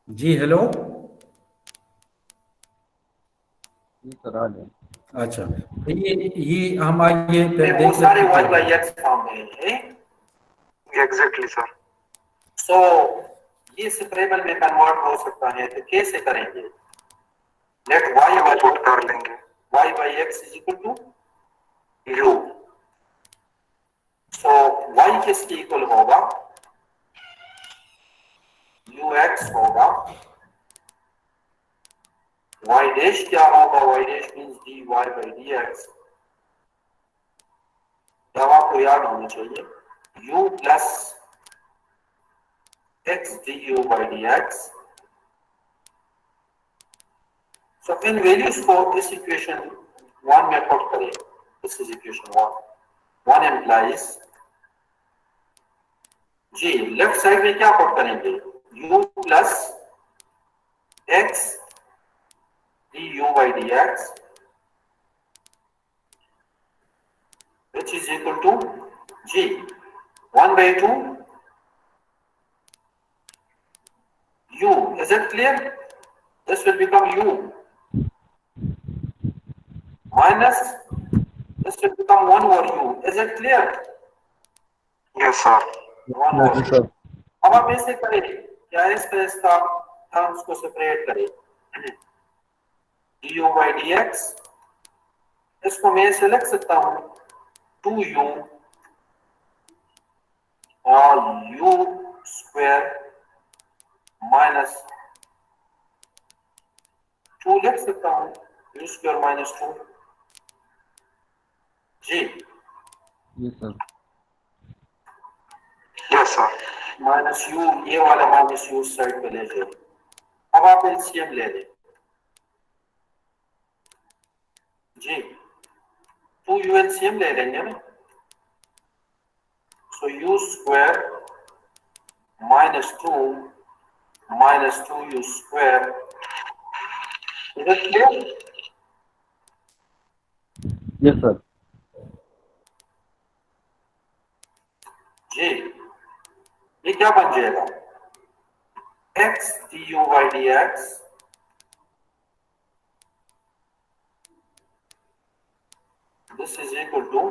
जी हेलो, सर आ गए। अच्छा ये हम आइए वो सारे y बाई एक्स फॉर्म में है। Exactly sir. सो ये सेपरेबल में कन्वर्ट हो सकता है, तो कैसे करेंगे? लेट y पुट कर लेंगे y by x is equal to u। सो y किसके इक्वल होगा? ux होगा। y डैश क्या होगा? y dash means dy by dx। जब आपको याद होना चाहिए u plus x du by dx। So इन वैल्यूज को इस इक्वेशन 1 में पुट करें। दिस इज इक्वेशन 1 implies, जी लेफ्ट साइड में क्या पुट करेंगे? u plus x du by dx which is equal to g 1/2 u. Is it clear? This will become u minus this will become 1/u. Is it clear? Yes sir. 1/u. अब आप ऐसे करें, क्या इसका terms को separate करें। du by dx, इसको मैं ऐसे लिख सकता हूं 2u और u स्क्वायर माइनस 2 लिख सकता हूं, u स्क्वायर माइनस 2 जी। Yes sir. Yes sir. Minus u, ये वाला माइनस यू साइड पे ले जाए। अब आप एलसीएम ले लें जी, 2u एलसीएम ले लेंगे ना। So u square minus 2 u square. Is it clear? Yes sir. जी ये क्या बन जाएगा, x du by dx this is equal to,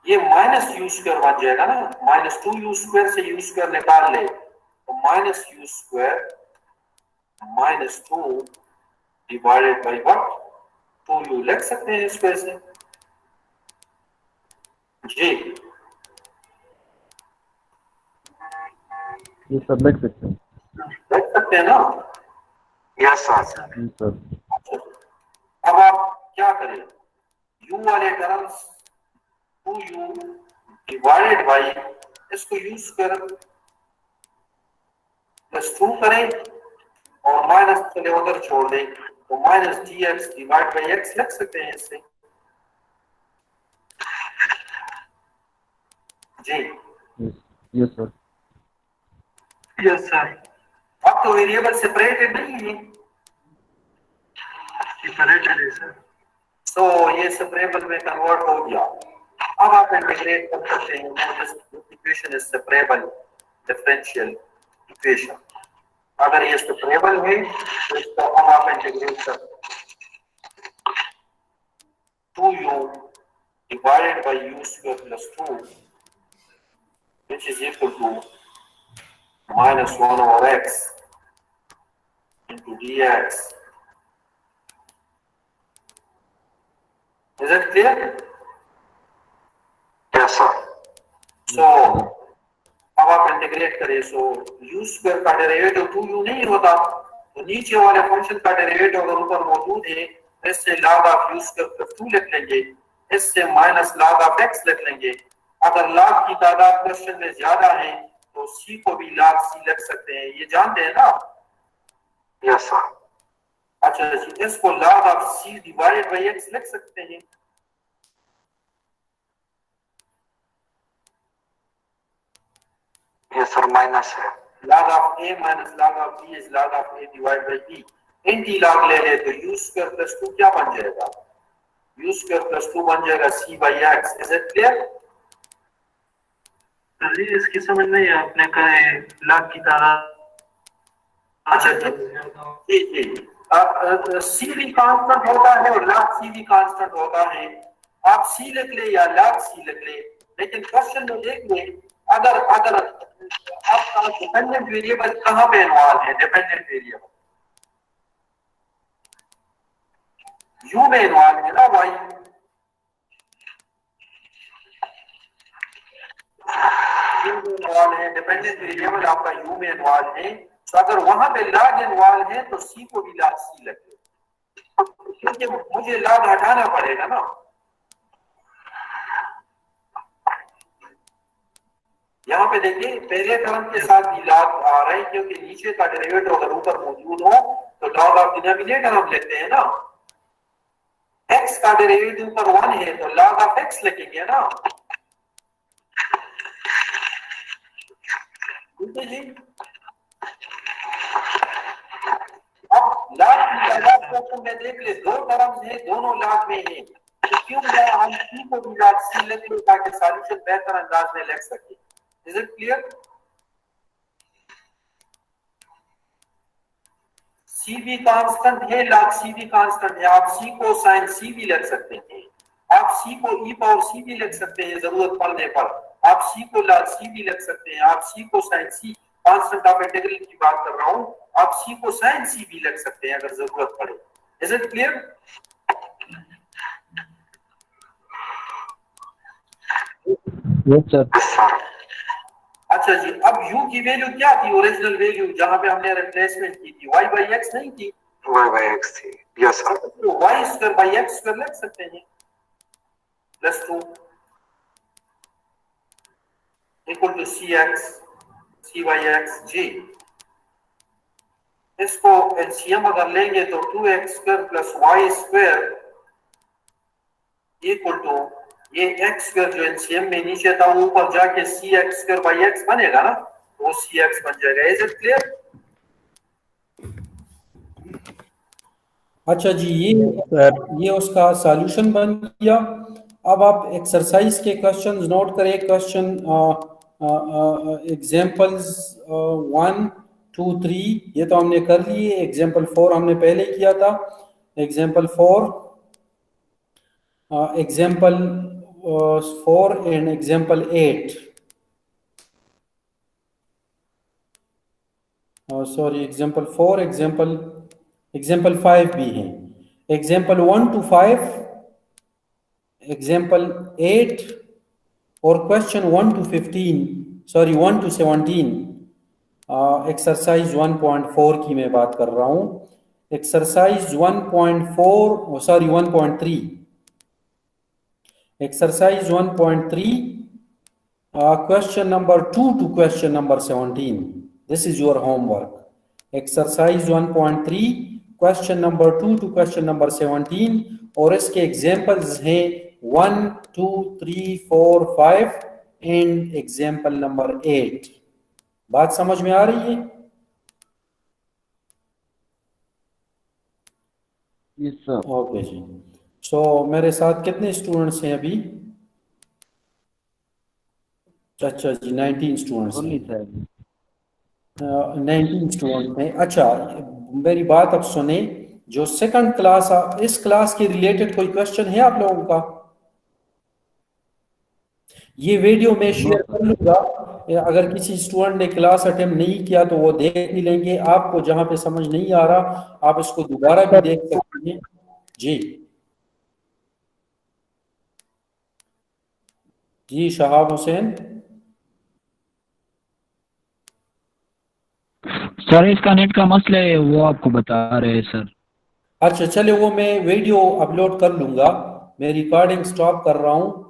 ये माइनस यू स्क्वायर बन जाएगा ना, माइनस 2u स्क्वायर से u स्क्वायर निकाल ले तो minus u square minus 2 divided by what, 2u लिख सकते हैं इस वजह से जी। ये सब लिख सकते हैं। लिख सकते हैं ना, यस सर। जी सर। अब आप क्या करें, u वाले टर्म्स 2u डिवाइडेड बाई इसको u स्क्वायर प्लस 2 करें और माइनस चले उधर छोड़ दें तो minus dx divide by x लिख सकते हैं इससे जी। Yes sir. Yes sir. अब तो वेरिएबल सेपरेटेड नहीं है, सेपरेटेड है सर, सो ये सेपरेबल में कन्वर्ट हो गया। अब आप इंटीग्रेट कर सकते हैं, this equation is separable differential equation. अगर ये सेपरेबल है तो इसको अब आप इंटीग्रेट कर सकते हैं, 2u divided by u square plus 2 which is equal to minus 1 over x into dx. Is it clear? Yes sir. So अब आप इंटीग्रेट करें, सो u स्क्वायर का डेरिवेटिव 2u नहीं होता तो नीचे वाले फंक्शन का डेरिवेटिव अगर ऊपर मौजूद है इससे log of u square plus 2 लिख लेंगे, इससे माइनस log ऑफ x लिख लेंगे। अगर log की तादाद क्वेश्चन में ज्यादा है तो c को भी log c लिख सकते हैं, ये जानते हैं ना? Yes sir. अच्छा जी, इसको log of c divided by x लिख सकते हैं। यस सर, माइनस है। log of a minus log of b is log of a divided by b। Anti log ले ले तो u स्क्वायर प्लस 2 क्या बन जाएगा, u स्क्वायर प्लस 2 बन जाएगा c by x। Is it clear? जी इसकी समझ नहीं है, आपने कहा है log की तादाद। अच्छा जी जी, अब c भी कांस्टेंट होता है और log c भी कांस्टेंट होता है, आप c लिख ले या log c लिख ले, लेकिन क्वेश्चन में देख ले अगर आपका डिपेंडेंट वेरिएबल कहां पे इन्वॉल्व है, डिपेंडेंट वेरिएबल u में इन्वॉल्व है ना, y इन्वॉल्व है, डिपेंडेंट वेरिएबल आपका u में इन्वॉल्व है, तो अगर वहां पे log इन्वॉल्व है तो c को भी log c लगे, क्योंकि मुझे log हटाना पड़ेगा ना। यहाँ पे देखिए पहले टर्म के साथ भी log आ रहा है क्योंकि नीचे का डेरिवेटिव अगर ऊपर मौजूद हो तो log ऑफ डिनोमिनेटर हम लेते हैं ना, x का डेरिवेटिव ऊपर 1 है तो log ऑफ x लिखेंगे ना, ठीक है जी। अब log की तादाद क्वेश्चन में देख ले, दो टर्म्स हैं दोनों log में हैं, तो क्यों ना हम c को भी log c लिख लें ताकि सॉल्यूशन बेहतर अंदाज में लिख सके। Is it clear? c भी कांस्टेंट है, log c भी कांस्टेंट है, आप c को sin c भी लिख सकते हैं, आप c को e पावर c भी लिख सकते हैं जरूरत पड़ने पर, आप c को log c भी लिख सकते हैं, आप c को sin c, constant of integral की बात कर रहा हूं, आप c को sin c भी लिख सकते हैं अगर जरूरत पड़े। Is it clear? Yes sir. अच्छा जी, अब u की वैल्यू क्या थी, ओरिजिनल वैल्यू जहां पे हमने रिप्लेसमेंट की थी y by x नहीं थी, y by x थी। Yes sir. तो y square by x square लिख सकते हैं plus 2 equal to cx c by x जी। इसको एलसीएम अगर लेंगे तो 2x square plus y square equal to ये x स्क्वायर जो एलसीएम में नीचे था वो ऊपर जाके cx स्क्वायर बाई x बनेगा ना, वो cx बन जाएगा। Is it clear? अच्छा जी, ये उसका सॉल्यूशन बन गया। अब आप एक्सरसाइज के क्वेश्चंस नोट करें, क्वेश्चन एग्जाम्पल्स 1 2 3 ये तो हमने कर लिए। एग्जाम्पल 4 हमने पहले किया था। Example 4 and example 8 sorry example 4 example 5 भी है। एग्जाम्पल 1 to 5, एग्जाम्पल 8 और question 1 to 15 sorry 1 to 17 exercise 1.4 की मैं बात कर रहा हूँ। Exercise 1.4 sorry 1.3 exercise 1.3 question number 2 to question number 17. This is your homework. Exercise 1.3 question number 2 to question number 17 और इसके examples हैं 1 2 3 4 5 and example number 8. बात समझ में आ रही है? Yes, sir. ओके जी। सो मेरे साथ कितने स्टूडेंट्स हैं अभी? अच्छा जी 19 स्टूडेंट्स हैं। 19 स्टूडेंट हैं। अच्छा मेरी बात अब सुने, जो सेकंड क्लास इस क्लास के रिलेटेड कोई क्वेश्चन है आप लोगों का? ये वीडियो मैं शेयर कर लूंगा, अगर किसी स्टूडेंट ने क्लास अटेम्प्ट नहीं किया तो वो देख भी लेंगे। आपको जहां पे समझ नहीं आ रहा आप इसको दोबारा भी देख सकते हैं। जी शहाब हुसैन। सर इसका नेट का मसला है, वो आपको बता रहे हैं सर। अच्छा चले, वो मैं वीडियो अपलोड कर लूंगा। मैं रिकॉर्डिंग स्टॉप कर रहा हूँ।